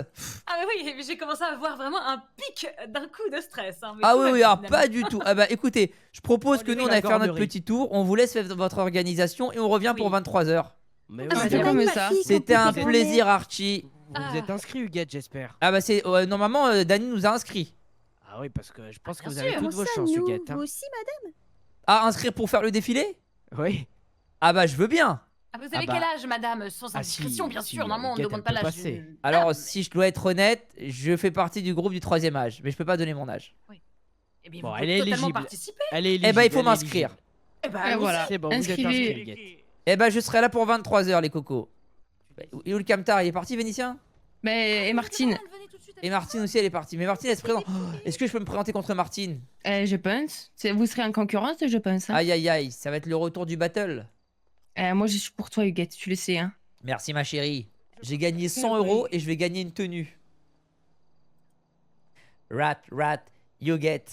Ah mais oui, mais j'ai commencé à avoir vraiment un pic d'un coup de stress. Hein, mais Ah tout oui, va oui, bien, alors finalement. pas du tout. Ah bah écoutez, je propose Oh, que les nous on mecs, aille la faire notre cornerie. petit tour. On vous laisse faire votre organisation et on revient pour Oui. 23h. Mais Ah, oui, c'est vous comme êtes- ça. C'était un vous êtes- plaisir, Archie. vous êtes inscrit, Huguette, j'espère. Ah bah c'est normalement Dani nous a inscrits. Ah oui, parce que je pense que bien vous avez sûr. toutes Comment vos ça, chances, nous? Huguette. hein. Vous aussi, madame? Ah, inscrire pour faire le défilé? Oui. Ah bah je veux bien. Ah, vous avez bah- quel âge, madame? Sans Ah, indiscrétion, si, bien si, sûr. Maman, on ne Huguette, demande elle pas peut l'âge. passer. d'une Alors dame, si je dois être honnête, je fais partie du groupe du 3e âge, mais je peux pas donner mon âge. Eh bien, Bon, vous elle pouvez est totalement éligible. participer. Elle est Eh bah il faut éligible, elle est m'inscrire. éligible. Eh ben, Et allons-y. voilà. C'est bon, vous êtes Inscrivez. inscrit, Huguette. Eh bah je serai là pour 23h les cocos. Et où le camtar? Il est parti, Vénitien? Mais et Martine? Et Martine aussi elle est partie. Mais Martine elle se présente. Oh, est-ce que je peux me présenter contre Martine? Je pense. Vous serez en concurrence, je pense. Hein. Aïe aïe aïe, ça va être le retour du battle. Moi, je suis pour toi, Huguette, tu le sais. Hein. Merci ma chérie. J'ai gagné 100 € et je vais gagner une tenue. Rat, rat, you get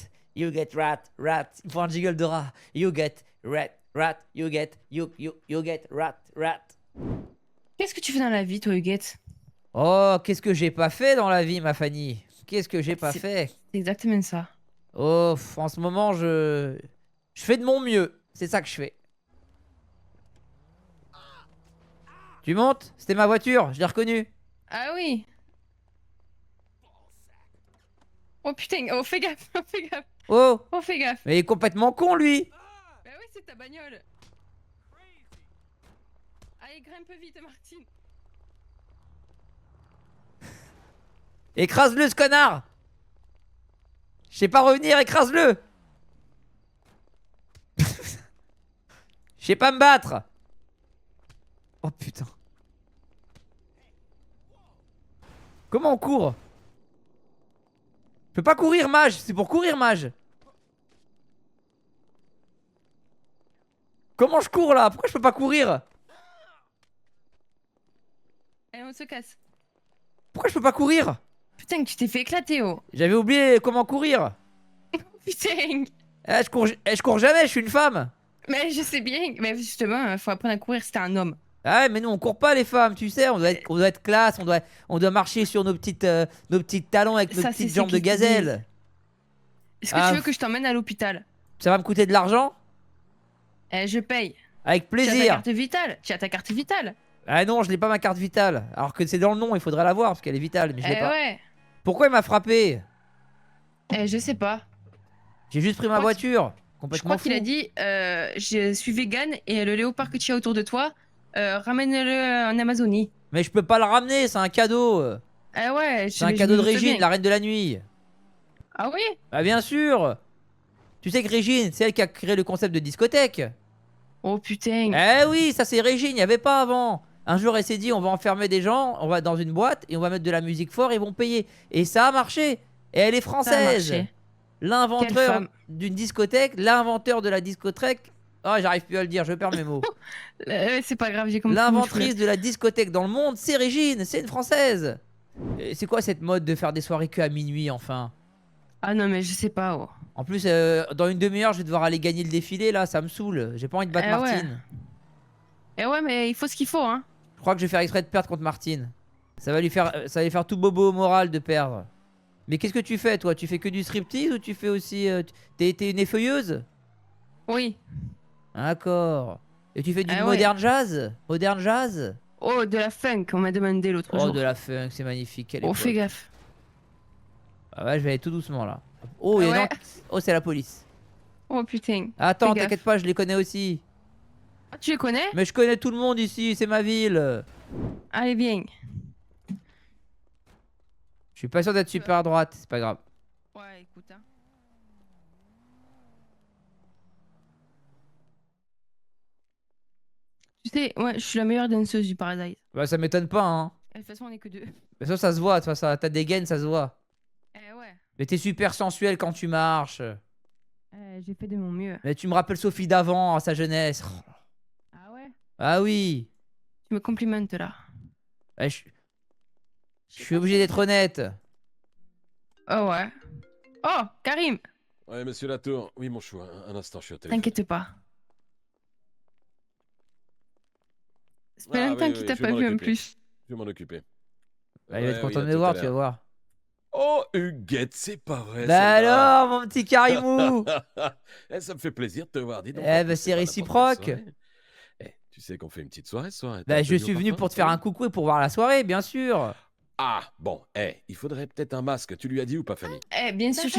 rat, rat. Il faut un jiggle de rat. You get rat, rat, you get rat, rat. Qu'est-ce que tu fais dans la vie, toi, Huguette? Oh, qu'est-ce que j'ai pas fait dans la vie, ma Fanny? Qu'est-ce que j'ai pas C'est- fait? C'est exactement ça. Oh, en ce moment, je fais de mon mieux. C'est ça que je fais. Tu montes? C'était ma voiture, je l'ai reconnue. Ah oui. Oh putain, oh fais gaffe, oh fais gaffe, Oh, oh fais gaffe. mais il est complètement con, lui. Bah oui, c'est ta bagnole. Allez, grimpe vite, Martine. Écrase-le, ce connard. Je sais pas revenir, écrase-le. Je sais pas me battre. Oh putain. Comment on court? Je peux pas courir, mage. C'est pour courir, mage. Comment je cours là? Pourquoi je peux pas courir? Allez, on se casse. Pourquoi je peux pas courir? Putain, tu t'es fait éclater, oh. J'avais oublié comment courir. Putain. Je cours jamais, je suis une femme. Mais je sais bien, mais justement, faut apprendre à courir si t'es un homme. Ah ouais, mais nous on court pas les femmes, tu sais, on doit être classe, on doit marcher sur nos petites talons avec nos Ça, petites c'est jambes ceux de qui te gazelle. Est-ce que Ah. tu veux que je t'emmène à l'hôpital? Ça va me coûter de l'argent? Je paye. Avec Tu as ta plaisir. carte vitale. Tu as ta carte vitale. Ah non, je n'ai pas ma carte vitale. Alors que c'est dans le nom, il faudrait l'avoir parce qu'elle est vitale, mais je l'ai pas. Ouais. Pourquoi il m'a frappé? Je sais pas. J'ai juste pris ma crois voiture. Je Complètement crois qu'il fou. a dit je suis vegan et le léopard que tu as autour de toi, ramène-le en Amazonie. Mais je peux pas le ramener, c'est un cadeau. Ouais, C'est un cadeau de Régine, la reine de la nuit. Ah oui? Ah bien sûr. Tu sais que Régine, c'est elle qui a créé le concept de discothèque. Oh putain. Eh oui, ça c'est Régine, il n'y avait pas avant. Un jour, elle s'est dit, on va enfermer des gens, on va dans une boîte et on va mettre de la musique fort, ils vont payer. Et ça a marché. Et elle est française. marché. Quelle L'inventeur femme. d'une discothèque, l'inventeur de la discothèque. Oh, j'arrive plus à le dire, je perds mes mots. C'est pas grave, j'ai compris. L'inventrice de la discothèque dans le monde, c'est Régine, c'est une française. Et c'est quoi cette mode de faire des soirées que à minuit enfin? Ah non, mais je sais pas. Oh. En plus, dans une demi-heure, je vais devoir aller gagner le défilé là, ça me saoule. J'ai pas envie de battre Eh ouais. Martine. Eh ouais, mais il faut ce qu'il faut, hein. Je crois que je vais faire exprès de perdre contre Martine. Ça va lui faire tout bobo au moral de perdre. Mais qu'est-ce que tu fais toi? Tu fais que du striptease ou tu fais aussi... T'es une effeuilleuse? Oui. D'accord. Et tu fais du Ah ouais. modern jazz? Modern jazz? Oh, de la funk, on m'a demandé l'autre Oh, jour. de la funk, c'est magnifique. Quelle Oh, époque. fais gaffe. Ah ouais, je vais aller tout doucement là. Oh, Ah et ouais. non. Oh, c'est la police. Oh putain. Attends, Fais gaffe. t'inquiète pas, je les connais aussi. Ah, tu les connais? Mais je connais tout le monde ici, c'est ma ville. Allez, viens. Je suis pas sûr d'être super à droite, c'est pas grave. Ouais, écoute. Hein. Tu sais, ouais, je suis la meilleure danseuse du Paradise. Bah, ça m'étonne pas, hein. De toute façon, on est que 2. Mais ça se voit, toi, ça, t'as des gaines, ça se voit. Eh ouais. Mais t'es super sensuel quand tu marches. J'ai fait de mon mieux. Mais tu me rappelles Sophie d'avant, à sa jeunesse. Ah ouais? Ah oui. Tu me complimentes là. Ouais, je suis obligé d'être honnête. Oh ouais. Oh, Karim! Ouais, monsieur Latour. Oui, mon chou, un instant, je suis au téléphone. T'inquiète pas. C'est pas Ah, longtemps oui, qu'il oui, t'a je vais pas m'en vu en occuper. plus. Je vais m'en occuper. Bah, il va être Ouais, content oui, de à me tout voir, à tu vas l'heure. voir. Oh, Huguette, c'est pas vrai. Bah celle-là. alors, mon petit Karimou. Eh, ça me fait plaisir de te voir. Dis donc, Eh en bah, plus, c'est pas n'importe réciproque. quelle soirée. Eh, tu sais qu'on fait une petite soirée ce soir. Bah, je suis venu pour te faire un coucou et pour voir la soirée, bien sûr. Ah, bon, il faudrait peut-être un masque. Tu lui as dit ou pas, Fanny? Eh, bien sûr,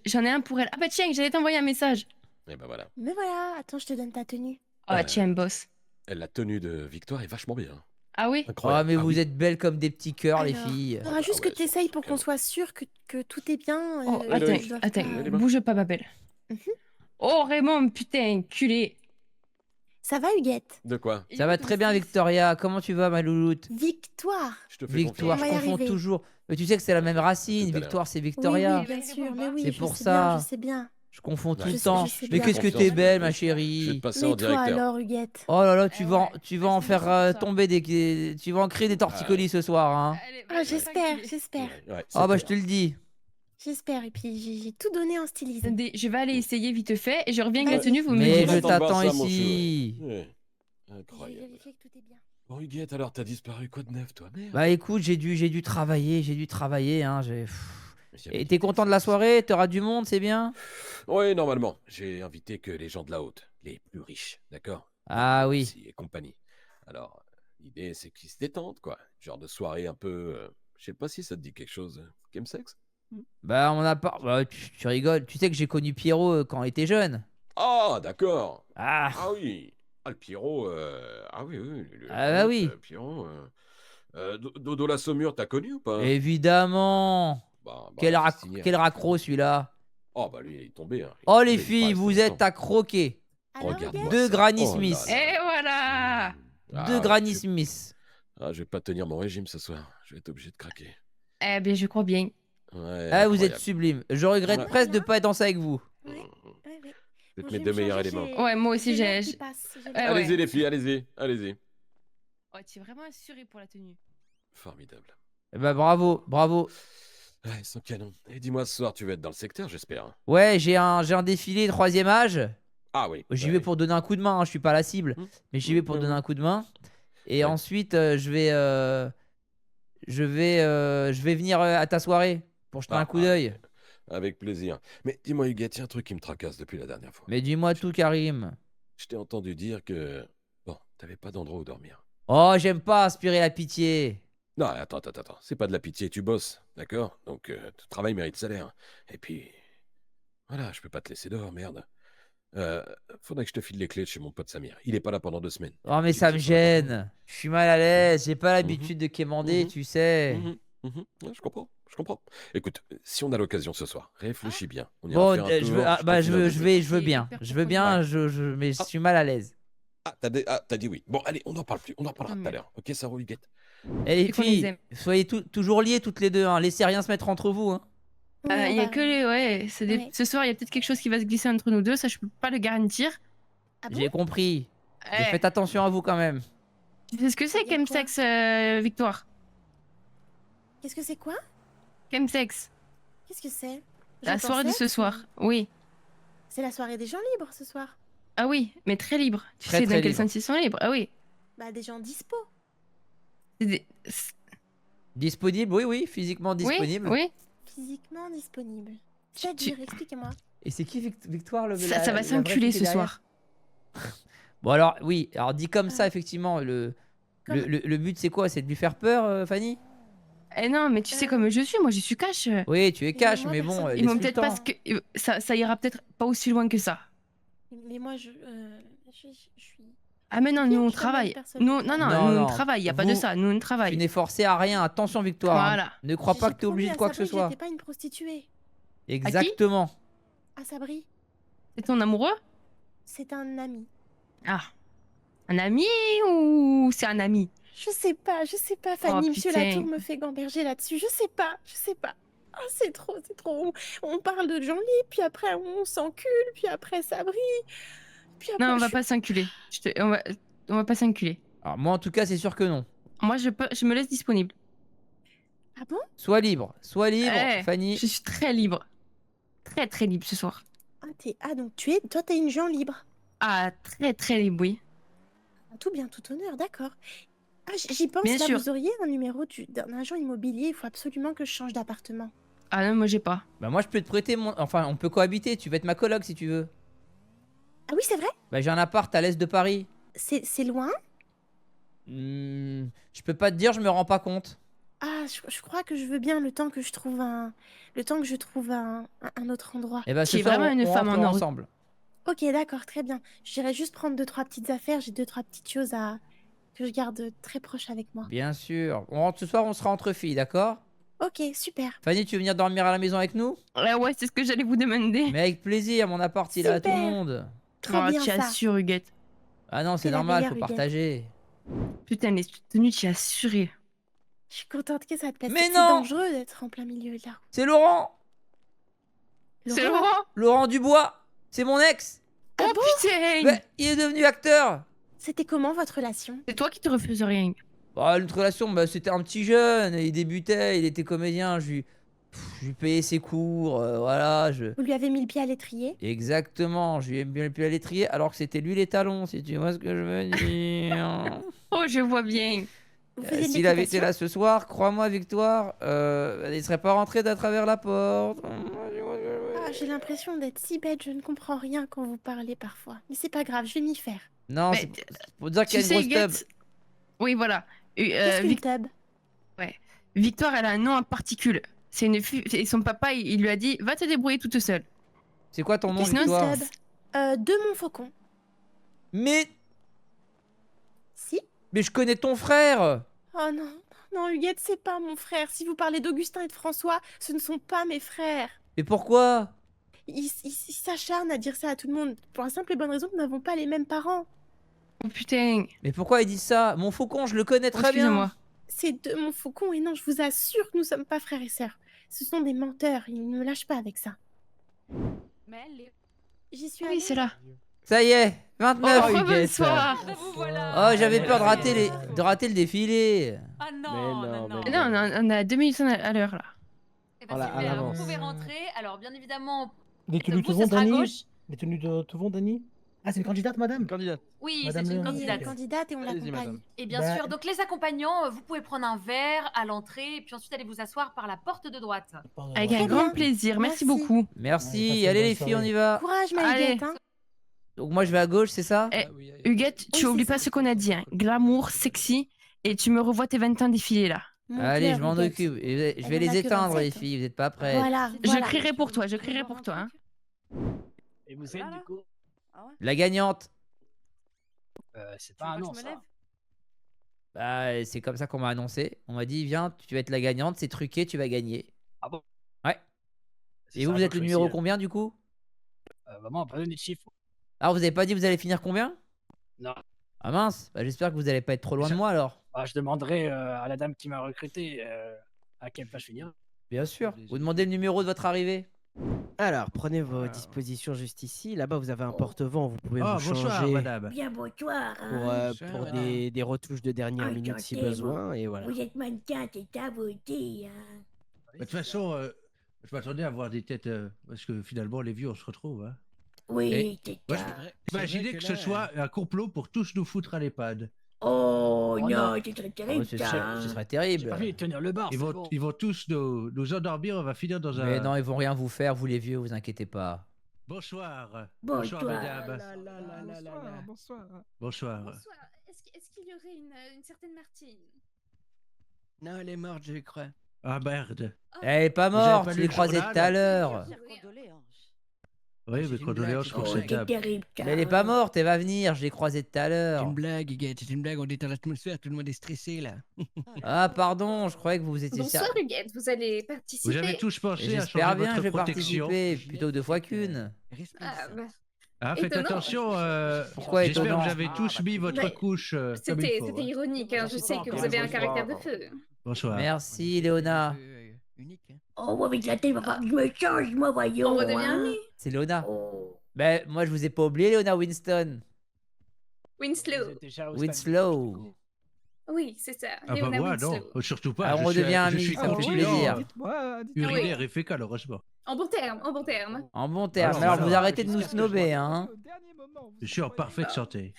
j'en ai un pour elle. Ah bah tiens, j'allais t'envoyer un message. Eh ben voilà. Me voilà, attends, je te donne ta tenue. Oh, tiens, boss. La tenue de Victoire est vachement bien. Ah oui? Ah, mais Ah vous oui. êtes belles comme des petits cœurs, les Alors, filles. faudra juste que tu essayes pour qu'on soit sûr que tout est bien. Oh, je dois attends, pas- bouge pas, ma belle. Oh, Raymond, putain, culé. Ça va, Huguette? De quoi? Ça va très bien, Victoria. Comment tu vas, ma louloute? Victoire. Je te fais Victoire, je confiance. On va y confonds arriver. toujours. Mais tu sais que c'est la même racine. Tout à l'heure. Victoire, c'est Oui, Victoria. oui, bien sûr, mais oui, C'est je pour sais ça. bien, je sais bien. Je confonds tout Ouais. le Je temps. sais Mais bien. qu'est-ce que Confiance. t'es belle, ma Je vais chérie. te passer Mais en toi directeur. alors, Huguette? Oh là là, Eh ouais. tu vas en faire tomber tu vas en créer des torticolis ce soir, hein. Ah, j'espère, j'espère. Ouais, c'est Ah bah je clair. te le dis. J'espère, et puis j'ai tout donné en stylisme. Attendez, je vais aller essayer vite fait et je reviens avec la tenue, vous me Mais dites. je J'attends de voir t'attends ça, mon ici. chou, ouais. J'ai Incroyable. vérifié que tout est bien. Bon, Huguette, alors t'as disparu quoi de neuf, toi? Merde. Bah écoute, j'ai dû travailler, hein. Mais j'avais Et dit t'es que content de la soirée? T'auras du monde, c'est bien? Oui, normalement. J'ai invité que les gens de la haute, les plus riches, d'accord? Ah oui. Aussi, et compagnie. Alors, l'idée, c'est qu'ils se détendent, quoi. Genre de soirée un peu. Je sais pas si ça te dit quelque chose. Chemsex? Bah on a pas. Bah, tu rigoles. Tu sais que j'ai connu Pierrot quand il était jeune. Ah, d'accord. Ah. Ah oui. Ah, le Pierrot. Ah oui, oui. Ah bah oui. Pierrot. Dodo la Saumure, t'as connu ou pas? Évidemment. Bah, Quel quel raccro celui-là. Oh, bah lui, il est tombé. Hein. Il est Oh tombé, les il est pas filles, resté vous longtemps. êtes à croquer. Regarde-moi Deux ça. Granny Oh là Smith. là. Et voilà. Deux Ah, Granny je- Smith. Ah, je vais pas tenir mon régime ce soir. Je vais être obligé de craquer. Eh bien, je crois bien. Ouais, Ah vous êtes incroyable. sublime. Je regrette Ouais. presque de pas danser avec vous. Ouais, ouais. Je vais Bon, te je mettre vais deux me meilleurs changer, éléments. Ouais, moi aussi, j'ai l'heure j'ai- qui passe, j'ai Ouais, l'heure. Allez-y, ouais. les filles, allez-y. Allez-y. Oh, tu es vraiment assuré pour la tenue. Formidable. Eh bah bravo, bravo. Ouais, ils sont canons. Et dis-moi, ce soir, tu vas être dans le secteur, j'espère. Hein. Ouais, j'ai un défilé 3e âge. Ah oui. J'y ouais. vais pour donner un coup de main, hein, je suis pas la cible. Mais j'y vais pour donner un coup de main. Et ensuite, je vais venir à ta soirée pour jeter un coup d'œil. Avec plaisir. Mais dis-moi, Huguette, il y a un truc qui me tracasse depuis la dernière fois. Mais dis-moi tout, Karim. Je t'ai entendu dire que. Bon, t'avais pas d'endroit où dormir. Oh, j'aime pas inspirer la pitié. Non, attends. C'est pas de la pitié, tu bosses, d'accord? Donc, ton travail mérite salaire. Et puis. Voilà, je peux pas te laisser dehors, merde. Faudrait que je te file les clés de chez mon pote Samir. Il est pas là pendant 2 semaines. Oh, mais ça me gêne. Je suis mal à l'aise. J'ai pas l'habitude de quémander, tu sais. Ouais, je comprends. Écoute, si on a l'occasion ce soir, réfléchis bien. On ira Bon, faire un je tour, veux, te file un je peu. veux bien. Je veux bien, mais je suis mal à l'aise. Ah, t'as dit oui. Bon, allez, on en parle plus. On en parlera tout à l'heure. Ok, ça roule, Huguette. Et les C'est qu'on les filles, aime. soyez toujours liées toutes les deux. Hein. Laissez rien se mettre entre vous. Hein. Il y a que les. Ouais, ce soir, il y a peut-être quelque chose qui va se glisser entre nous deux, ça, je peux pas le garantir. J'ai compris. Mais Eh. faites attention à vous quand même. Tu sais ce que c'est, Chemsex, Victoire? Qu'est-ce que c'est quoi? Chemsex. Qu'est-ce que c'est? La Je soirée de pensais ce soir. Oui. C'est la soirée des gens libres ce soir. Ah oui, mais très libre. Tu Très, sais très dans quel libre. sens ils sont libres? Ah oui. Bah des gens dispo. Disponible, oui, physiquement disponible. Oui. Physiquement disponible. C'est-à-dire, expliquez-moi. Et c'est qui Victoire le Ça va la vraie s'enculer fille ce derrière soir. Bon alors, oui. Alors dit comme ça, effectivement, le but c'est quoi? C'est de lui faire peur, Fanny? Eh non, mais tu sais comme je suis, moi je suis cash. Oui, tu es cash, mais bon, Ils vont laisse-lui peut-être le pas temps. ce que ça ira peut-être pas aussi loin que ça. Mais moi je suis. Ah mais non, nous on travaille. Nous, non, nous on non, travaille, y a pas de vous- ça, nous on travaille. Tu n'es forcé à rien. Attention, Victoire. hein. Voilà. Ne crois pas que tu es obligé de quoi que ce soit. J'étais pas une prostituée. Exactement. À Sabri, C'est ton amoureux? c'est un ami. Ah. Un ami ou c'est un ami? Je sais pas, Fanny. Monsieur putain. Latour me fait gamberger là-dessus. Je sais pas. Ah, c'est trop. On parle de gens libres, puis après on s'encule, puis après Sabri. Puis après, Non, on va je- pas s'enculer. On va pas s'enculer. Alors, moi, en tout cas, c'est sûr que non. Moi, je me laisse disponible. Ah bon? Sois libre, Eh, Fanny. Je suis très libre. Très très libre ce soir. Donc toi t'es une gens libre. Ah, très très libre, oui. Ah, tout bien, tout honneur, d'accord. Ah, j'y pense, Bien là, sûr. vous auriez un numéro d'un agent immobilier, il faut absolument que je change d'appartement. Ah non, moi j'ai pas. Bah, moi, je peux te prêter mon. Enfin, on peut cohabiter. Tu vas être ma coloc si tu veux. Ah oui, c'est vrai? Bah, j'ai un appart à l'est de Paris. C'est loin? Je peux pas te dire, je me rends pas compte. Ah, je crois que je veux bien le temps que je trouve un autre endroit. Et bah, ce soir, on rentre ensemble. Ok, d'accord, très bien. J'irai juste prendre 2-3 petites affaires, j'ai 2-3 petites choses que je garde très proches avec moi. Bien sûr. On rentre ce soir, on sera entre filles, d'accord? Ok, super. Fanny, tu veux venir dormir à la maison avec nous? Ouais, c'est ce que j'allais vous demander. Mais avec plaisir, mon appart, il est à tout le Super. monde. Trop bien tu ça. assures, Huguette. Ah non, C'est c'est la normal, meilleure, faut Huguette. partager. Putain, les tenues, tu as assuré. Je suis contente que ça te plaise. Mais C'est non. dangereux d'être en plein milieu de la route. C'est Laurent! C'est Laurent? Laurent Dubois! C'est mon ex! Ah Oh putain! Ouais, il est devenu acteur! C'était comment votre relation? C'est toi qui te refuses rien. Bah, notre relation, bah, c'était un petit jeune, il débutait, il était comédien, je lui payais ses cours, voilà, Vous lui avez mis le pied à l'étrier? Exactement, je lui ai mis le pied à l'étrier alors que c'était lui les talons, si tu vois ce que je veux dire. Oh, je vois bien. Vous faisiez de S'il avait été l'équitation? là ce soir, crois-moi, Victoire, il serait pas rentré d'à travers la porte. Ah, j'ai l'impression d'être si bête, je ne comprends rien quand vous parlez parfois. Mais c'est pas grave, je vais m'y faire. Non, Mais, c'est pour dire qu'il y a Tu une sais, grosse tub. Huguette. Oui, voilà. Qu'est-ce qu'une tub? Ouais. Victoire, elle a un nom en particule. C'est une et son papa, il lui a dit va te débrouiller toute seule. C'est quoi ton nom, Sinon, Victoire? De Montfaucon. Mais Si? Mais je connais ton frère. Oh non, non, Huguette, c'est pas mon frère. Si vous parlez d'Augustin et de François, ce ne sont pas mes frères. Mais pourquoi? Ils s'acharnent à dire ça à tout le monde, pour la simple et bonne raison que nous n'avons pas les mêmes parents. Oh putain. Mais pourquoi il dit ça? Mon faucon, je le connais très bien. Excusez-moi. C'est de Montfaucon, et non, je vous assure que nous sommes pas frères et sœurs. Ce sont des menteurs, ils ne me lâchent pas avec ça. J'y suis Oui, allée. c'est là. Ça y est, 29. Oh, bonsoir. Oh, j'avais peur de rater le défilé. Ah non, non, non. mais Non, on a 2 minutes à l'heure là. Eh ben, Voilà, à super, l'avance. vous pouvez rentrer. Alors, bien évidemment, Les tenues vous, te ce vont, sera à Dani? gauche. Les tenues te vont, Dani? Ah, c'est une candidate, madame? Candidate. Oui, Madame c'est une le- candidate. Candidate et on Allez-y, l'accompagne. madame. Et bien Bah, sûr, donc les accompagnants, vous pouvez prendre un verre à l'entrée, et puis ensuite allez vous asseoir par la porte de droite. Avec Très un grand bien. plaisir. Merci Merci. beaucoup. Merci, Allez, passez allez une les bonne filles, on soirée. y va. Courage, ma Allez. Huguette, hein. Donc moi je vais à gauche, c'est ça? Eh, Huguette, tu Oui, oublies c'est pas ça. ce qu'on a dit. Hein. Glamour, sexy. Et tu me revois tes 20 ans défiler là. Mon Allez, cœur, je m'en Huguette. occupe. Et je Elle vais en les a que éteindre, les 27. filles, vous êtes pas prêtes. Voilà, Je voilà. crierai pour toi, je crierai pour toi. Hein. Et vous êtes, du coup? La gagnante. C'est pas un nom, ça. Bah, c'est comme ça qu'on m'a annoncé. On m'a dit, viens, tu vas être la gagnante, c'est truqué, tu vas gagner. Ah bon? Ouais. Et vous, vous êtes le numéro combien du coup? Vraiment, pas donner de chiffres. Ah, vous avez pas dit vous allez finir combien? Non. Ah mince, bah, j'espère que vous allez pas être trop loin de moi alors. Ah, je demanderai à la dame qui m'a recruté à quelle place je finis. Bien sûr. Vous demandez le numéro de votre arrivée. Alors, prenez vos dispositions juste ici. Là-bas, vous avez un porte-vent. Vous pouvez vous bonsoir, changer madame. Bien, bonsoir. pour des retouches de dernière minute si besoin. Et voilà. Vous êtes mannequin, c'est ta beauté. Hein. De toute façon, je m'attendais à voir des têtes, parce que finalement, les vieux, on se retrouve. Hein. Oui, c'est Ouais, ça. imaginez que ce soit un complot pour tous nous foutre à l'EHPAD. Oh Oh non, non. c'est très Ah terrible. ouais, ce ça. serait terrible. tenir le bar. Ils vont tous nous endormir, on va finir dans un. Mais non, ils vont rien vous faire, vous les vieux, vous inquiétez pas. Bonsoir. Bonsoir. mesdames. Bonsoir. Bonsoir. Est-ce qu'il y aurait une certaine Martine? Non, elle est morte, je crois. Ah merde. Elle est pas Vous avez morte, pas je lu l'ai le croisée journal tout à l'heure. Oui, mais condoléances pour cette dame. terrible. Mais elle est pas morte, elle va venir, je l'ai croisée tout à C'est l'heure. une blague, Huguette, c'est une blague, on est dans l'atmosphère, tout le monde est stressé là. Ah, pardon, je croyais que vous étiez Bonsoir Huguette, vous allez participer. Vous avez tous Et pensé à j'espère changer bien que je votre vais protection. participer, plutôt 2 fois qu'une. Ah, bah, Ah, faites Étonnant. attention. Pourquoi J'espère que étonnant? vous avez tous mis votre Mais couche comme il C'était faut. c'était hein. ironique, hein. Je sais que vous avez un caractère de feu. Bonsoir. Merci, Léona. Unique, hein. Oh, ouais, mais il va falloir que je me change, moi, voyons. On redevient amis. C'est Léona. Ben, moi, je vous ai pas oublié, Léona Winston. Winslow. Winslow. Oui, c'est ça. Ah bah Léona moi, non, Winslow. surtout pas. Alors, je on suis- devient je amis, suis ça me fait continent, plaisir. urinaire et fécal, heureusement. En bon terme, en bon terme. En bon terme. Alors, Alors, voilà. vous arrêtez de nous snober, hein. Je suis en parfaite santé.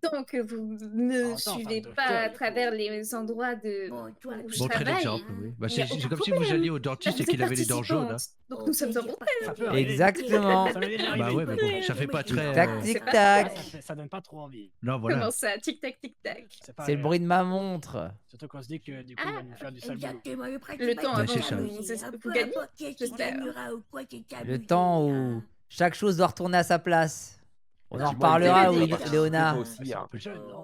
Donc, vous ne suivez pas à travers les endroits de où je Bon, très travaille. d'exemple, oui. Bah, Il y a c'est aucun comme si vous problème. alliez au dentiste et Vous qu'il êtes avait les dents jaunes. hein. participante, Donc, nous sommes en bon terme. Exactement. Bah ouais, mais bon, ça fait pas très. Tic-tac, tic-tac. Ça donne pas trop envie. Non, voilà. Comment ça? Tic-tac, tic-tac. C'est le bruit de ma montre. Surtout qu'on se dit que du coup, on va nous faire du sale boulot. Le temps Ouais, avant c'est ça. vous gagnez, j'espère. Le temps où chaque chose doit retourner à sa place. On en Dis-moi, reparlera, Huguette, oui, toi aussi, Léona. toi aussi, hein.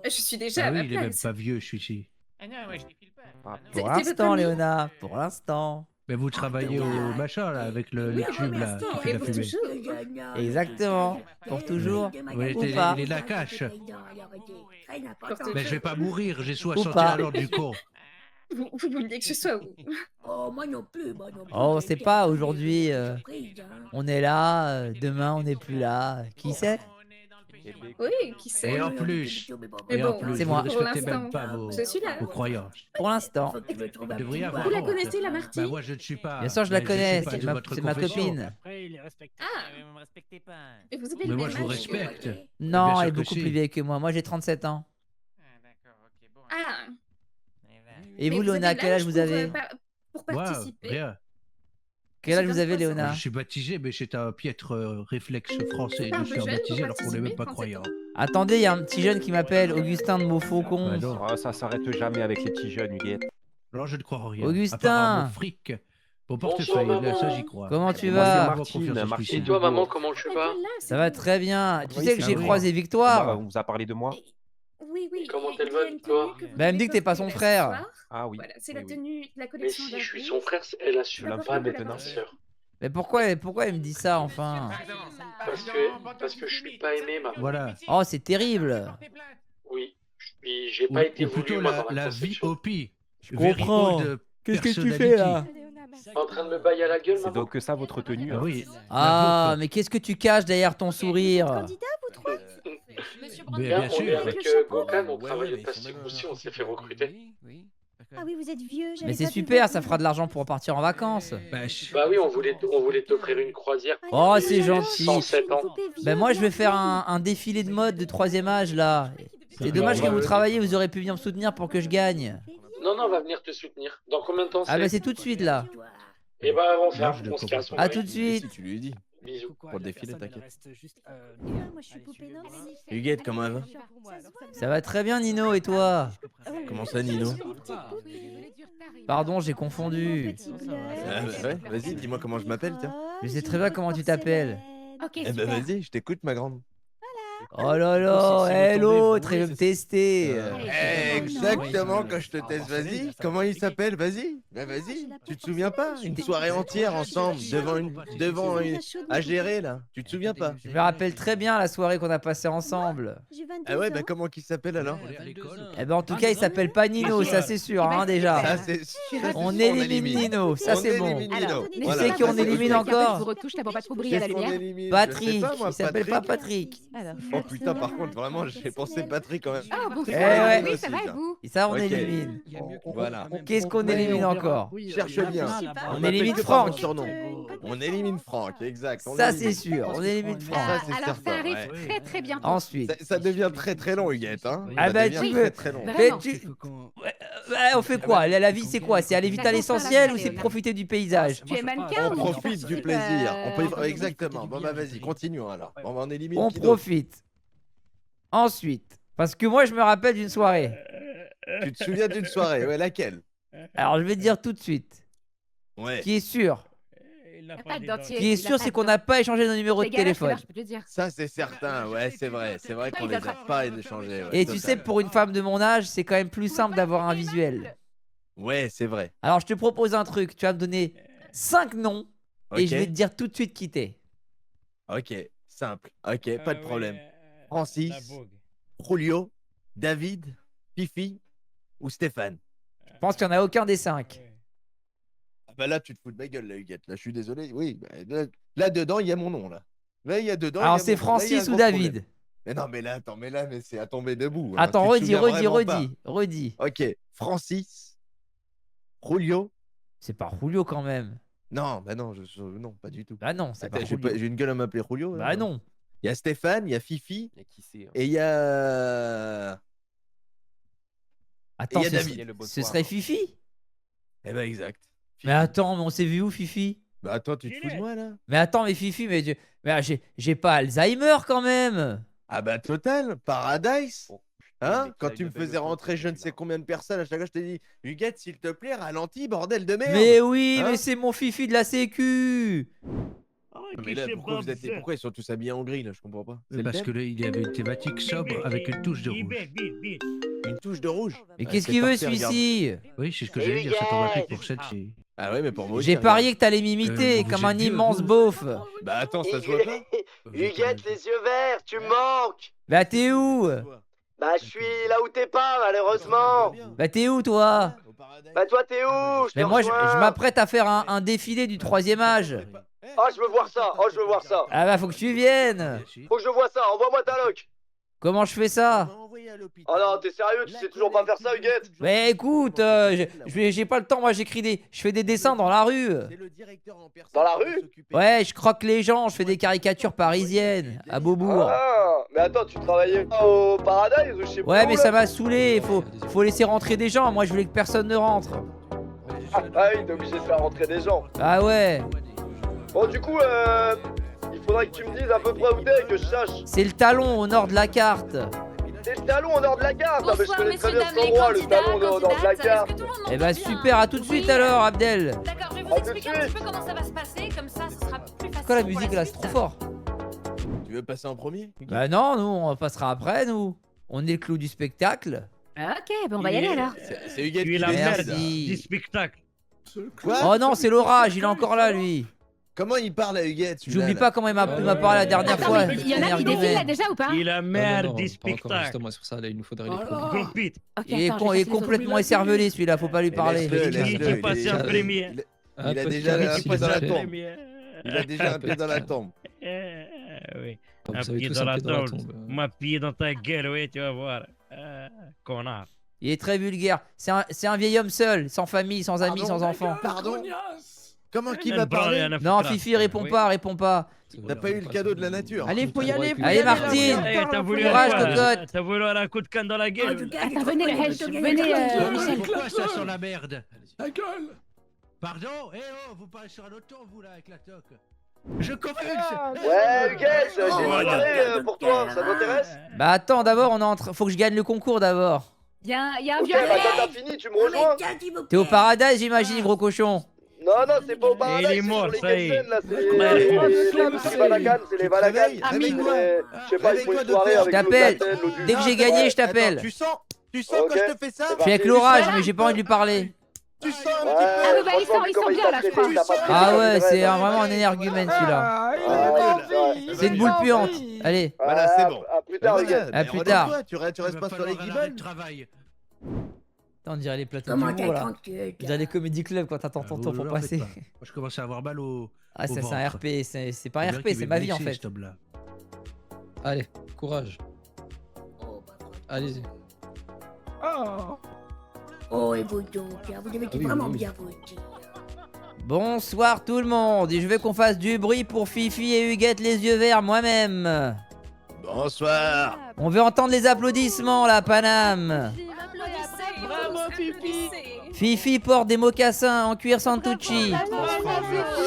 Je suis déjà Ah à ma oui, il est même place. pas vieux, celui-ci. Ah non, moi je les file pas. Ah, C'est- Pour c'est votre l'instant, ami Léona. Pour l'instant. Mais vous travaillez au machin, là, avec les tubes, là, qui fait Et la pour fumée. toujours. Exactement. Pour toujours. Oui, Ou pas. il est la cache. Pour toujours. Mais je vais pas mourir, j'ai Ou 61 pas. ans du con. Vous vouliez que je sois où? Oh, on sait pas. Aujourd'hui, on est là. Demain, on n'est plus là. Qui sait? Oui, qui sait? Et en plus, Mais et en bon, plus, c'est vous moi. ne pour respectez même l'instant, pas vos, je suis là. vos croyances. Pour l'instant. Vous devriez avoir Vous la honte. connaissez, la Marty? Bah moi, je ne suis pas. Bien sûr, je la mais suis connais. pas C'est de ma, votre c'est ma confession. copine. Après, il est respecté. Ah, Vous me respectez pas. et vous avez Mais le moi, même je vous âge. respecte. Non, Bien sûr elle est que beaucoup si. plus vieille que moi. Moi, j'ai 37 ans. Ah d'accord, ok, bon. Ah, Et mais vous, avez Léona, quel âge l'âge vous avez? pour Moi, participer. rien. Quel âge vous C'est avez, 23 ans. Léona? Je suis baptisé, mais c'est un piètre réflexe français un de peu se faire jeune baptiser pour alors qu'on n'est même pas participer, croyant. Attendez, il y a un petit jeune qui m'appelle Augustin de Montfaucon. Bah non. Ah, ça s'arrête jamais avec les petits jeunes, Huguette. Alors je ne crois en rien. Augustin. À part mon fric, mon portefeuille, là, ça j'y crois. Comment tu Moi, c'est vas? Martine, Martine. Et toi, maman, comment tu vas? Ça va très bien. Tu Oui, sais que c'est j'ai vrai. croisé Bah, Victoire. on vous a parlé de moi? Oui, oui. Comment il elle y va, a une Victoire? tenue que vous Bah, elle me dit devez que t'es pas son porter ce frère. soir. Ah oui. Voilà, c'est oui, la oui. tenue, la Mais collection si je suis d'Avril. son frère, elle assume D'abord, pas on d'être peut la ma porter. sœur. Mais pourquoi elle me dit ça, enfin? Parce que je suis pas aimé, maman. Voilà. Oh, c'est terrible. Oui. J'ai pas été Ou plutôt voulu, moi, la, dans la la vie conception. au pire. Je comprends. Qu'est-ce que tu fais là? En train de me bailler à la gueule, C'est maman? donc que ça votre tenue. Ah hein. oui. Ah, La mais qu'est-ce que tu caches derrière ton sourire? Monsieur Mais Bien, bien on est sûr. avec Gokan, on travaille au plastique aussi, on s'est fait recruter. Ah oui, vous êtes vieux. Mais c'est super, ça fera de l'argent pour partir en vacances. Bah oui, on voulait t'offrir une croisière. Oh, c'est gentil. 107 ans. Ben moi, je vais faire un défilé de mode de 3e âge là. C'est dommage que vous travaillez, vous aurez pu venir me soutenir pour que je gagne. Non, on va venir te soutenir. Dans combien de temps Ah bah c'est tout de suite là. Et bah on Non, fait je on se ne casse. À tout de suite. Tu lui dis. Bisous. Pour le défilé, t'inquiète. Moi, je suis poupée Huguette, comment elle va? Ça va très bien Nino et toi? Comment ça, Nino? Pardon, j'ai confondu. Ah, bah ouais, vas-y, dis-moi comment je m'appelle, tiens. Je sais très bien comment tu t'appelles. Ok, Eh ben vas-y, je t'écoute, ma grande. Oh là là, hé l'autre, il veut me tester. Exactement, quand je te teste, vas-y. Comment il s'appelle? Vas-y. Bah vas-y. Tu te souviens pas? Une soirée entière ensemble, devant une... à gérer là. Tu te souviens pas? Je me rappelle très bien la soirée qu'on a passée ensemble. Ah ouais, bah comment qu'il s'appelle alors? Eh ben en tout cas, il s'appelle pas Nino, ça c'est sûr, hein déjà. Ça c'est sûr. On élimine Nino, ça On c'est bon. élimine Nino. Tu Voilà. sais qui on Ça, c'est élimine ok. encore? retouche là pour pas trop briller à la Qu'est-ce qu'on lumière. élimine? Patrick, Je sais pas, moi, il s'appelle pas Patrick. Patrick. Oh putain, par contre, vraiment, j'ai pensé Patrick quand même. Ah, bon, Eh ouais. oui, ça va et vous? Et ça, on Ok. élimine. Voilà. Qu'est-ce qu'on élimine encore? Cherche bien. On m'appelle élimine que par mon Franck. surnom. On élimine Franck, exact. On Ça l'élimine. c'est sûr, on élimine Franck. Ça, c'est Alors, certain, ça arrive ouais. très très bientôt. Ensuite. Ça devient très très long, Huguette. Hein. Ah Ça bah devient tu très veux. très long. Mais Vraiment. tu... Ouais, on fait quoi? La vie c'est quoi? C'est aller vite à l'essentiel ou c'est profiter du paysage? Tu es mannequin On ou tu profite participes, du plaisir. On peut... euh, Exactement. Bon bah vas-y, continuons alors. Bon, bah, on élimine On qui d'autre? profite. Ensuite, parce que moi je me rappelle d'une soirée. Tu te souviens d'une soirée? Ouais, laquelle? Alors je vais te dire tout de suite. Ouais. Qui est sûr. pas de dentier. Ce qui est sûr, c'est qu'on n'a pas échangé nos numéros de téléphone. Je peux te le dire. Ça, c'est certain, ouais, c'est vrai qu'on les a pas échangés. ouais, Et tu sais, total. pour une femme de mon âge, c'est quand même plus simple d'avoir un visuel. Ouais, c'est vrai. Alors, je te propose un truc. Tu vas me donner 5 noms et Ok. je vais te dire tout de suite qui t'es. Ok, simple. Ok, pas de problème. Francis, Julio, David, Fifi ou Stéphane. Je pense qu'il n'y en a aucun des 5. Ah bah là, tu te fous de ma gueule, là, Huguette. Là, je suis désolé. Oui, bah, là, dedans, il y a mon nom, là. Là, il y a dedans. Alors, il y a c'est mon nom. Là, il y a un Francis ou gros David? problème. Mais non, mais là, attends, mais c'est à tomber debout. hein. Attends, Tu te souviens vraiment redis. pas. Ok, Francis, Julio. C'est pas Julio quand même. Non, bah non, non, pas du tout. Bah non, c'est pas Attends, Julio. j'ai une gueule à m'appeler Julio. Bah hein. non. Il y a Stéphane, il y a Fifi, Et qui c'est, hein. et il y a. Attends, il y a ce David. Il y a le ce bonsoir. serait Fifi? Eh ben exact. Mais attends, mais on s'est vu où, Fifi? Bah attends, tu te fous de moi là? Mais attends, mais Fifi, mais j'ai pas Alzheimer quand même. Ah bah total, Paradise. Oh, Hein? mais Quand qu'il tu me aille de faisais belle rentrer faute, je ne sais combien de personnes, à chaque fois je t'ai dit, Huguette, s'il te plaît, ralentis, bordel de merde. Mais oui, Hein? mais c'est mon Fifi de la Sécu. Mais là, pourquoi ils sont tous habillés en gris là? Je comprends pas. C'est le Parce thème que là, il y avait une thématique sobre avec une touche de rouge. Une touche de rouge. Mais Ah, qu'est-ce c'est qu'il veut parfait, regarde. celui-ci? Oui, c'est ce que j'allais dire, ça tombe à pic pour celle-ci. Ah ouais, mais pour moi aussi. J'ai regarde. parié que t'allais m'imiter vous comme êtes un vieux, immense vous. beauf. Bah attends, ça se voit pas? Huguette, les yeux verts, tu me manques. Bah t'es où? Bah, je suis là où t'es pas, malheureusement. Bah t'es où toi? Bah, toi, t'es où? Mais moi je m'apprête à faire un défilé du 3e âge. Oh, je veux voir ça. Oh, je veux voir ça. Ah bah faut que tu viennes. Faut que je vois ça. Envoie-moi ta loc. Comment je fais ça? Oh non, t'es sérieux? Tu sais toujours pas faire ça, Huguette? Mais écoute, j'ai pas le temps, moi je fais des dessins dans la rue. Dans la rue? Ouais, je croque les gens, je fais des caricatures parisiennes à Beaubourg. Ah, mais attends, tu travaillais au Paradise ou je sais pas Ouais, où, mais là? ça m'a saoulé, faut laisser rentrer des gens, moi je voulais que personne ne rentre. Ah oui, t'es obligé de faire rentrer des gens. Ah ouais, Bon, du coup, il faudrait que tu me dises à peu près où t'es, que je sache. c'est le talon au nord de la carte. C'est le talon au nord de la carte. Ah, mais je Bonsoir, connais très messieurs, bien dames, cet les endroit, le candidats, talon au nord de la candidates. carte. Est-ce que tout le monde Eh m'entend bah bien? super, à tout de suite Oui. alors Abdel. D'accord, je vais vous À tout de expliquer un petit suite. peu comment ça va se passer, comme ça ce sera plus facile. Pourquoi la pour musique là, c'est suite. trop fort? Tu veux passer en premier? Bah non, nous on passera après nous. On est le clou du spectacle. Ok, ben on va y aller alors. C'est Huguette Tu es qui la décide. merde du spectacle. Quoi? Oh non, c'est l'orage, il est encore là lui. Comment il parle à Huguette? celui-là, J'oublie là pas comment il m'a parlé la dernière Attends, fois. mais il y en a qui Énergumène. défilent là déjà ou pas? Tu es la Non, merde non, du pas encore, spectacle. justement, sur ça, là, il nous faudrait les Oh là produire. là. Gros pit. Ok, Il est, attends, je vais il est chercher les complètement formules. écervelé celui-là, faut pas lui Mais parler. laisse-le, Qui laisse-le, est passé en premier? Il a peu de déjà un charisme, pied dans la s'il vous tombe. plaît. Il a déjà un pied dans la tombe. Oui. Vous Un savez pied tous dans un la pied dans la tombe. tombe. Moi, pied dans ta gueule, oui, tu vas voir. Connard. Il est très vulgaire. C'est un vieil homme seul, sans famille, sans amis, sans enfants. Pardon? Comment qui Elle m'a branle, parlé? elle en a Non, foutra. Fifi, réponds Oui. pas, réponds pas. T'as pas eu le cadeau de la nature. Allez, faut y aller, faut y Allez, aller. Martine. Eh, t'as voulu Courage, quoi, cocotte. T'as voulu un coup de canne dans la gueule. Attends, venez, venez, Michel. Pourquoi ça sent la merde? La gueule! Pardon? Eh oh, vous parlez sur un autre ton, vous là, avec la toque. Je convainc! Ouais, Huguette, j'ai une Voilà. idée pour toi, ça t'intéresse? Bah attends, d'abord, faut que je gagne le concours d'abord. Il y a un Ok, vieux bah quand t'as fini, tu me rejoins? T'es au paradis, j'imagine, gros cochon. Non, non, c'est pas au Paradise, Il est c'est mort, sur les ça y est. Kelsen, là, c'est Ouais. les Valagan, c'est les Valagan. Réveille-toi. Je sais pas, il faut une soirée Je avec t'appelle. l'eau de l'eau du- Dès que j'ai gagné, je Attends, t'appelle. tu sens Ok. quand je te fais ça? Je suis avec l'orage, mais j'ai pas envie de lui parler. Tu sens un Ouais, petit peu? Ah, bah, il franchement, sent vu comment bien, t'a là, je traité, crois. il t'a pas traité Ah comme ouais, une c'est reine. vraiment un énergumène celui-là. Ah, il Ouais, a ouais, envie. C'est une boule puante. Allez. Voilà, c'est bon. À plus tard, Huguette. À plus tard. Tu restes pas sur les guibales? Travail. On dirait les plateaux Comment d'humour t'es là. tranquille? On dirait les comédie clubs quand t'attends ton tour pour passer. Moi, je commence à avoir mal au. Ah, au ça c'est un ventre. RP, c'est pas un On dirait RP, qu'il c'est va ma vie en blesser, fait. cet homme-là. Allez, courage. Allez-y. Oh. Oh, et vous donc, vous avez été Oui, vraiment oui. bien voté. Bonsoir tout le monde, et je veux qu'on fasse du bruit pour Fifi et Huguette les yeux verts moi-même. Bonsoir. On veut entendre les applaudissements là, Paname. Bravo, Fifi. Fifi porte des mocassins en cuir Santucci,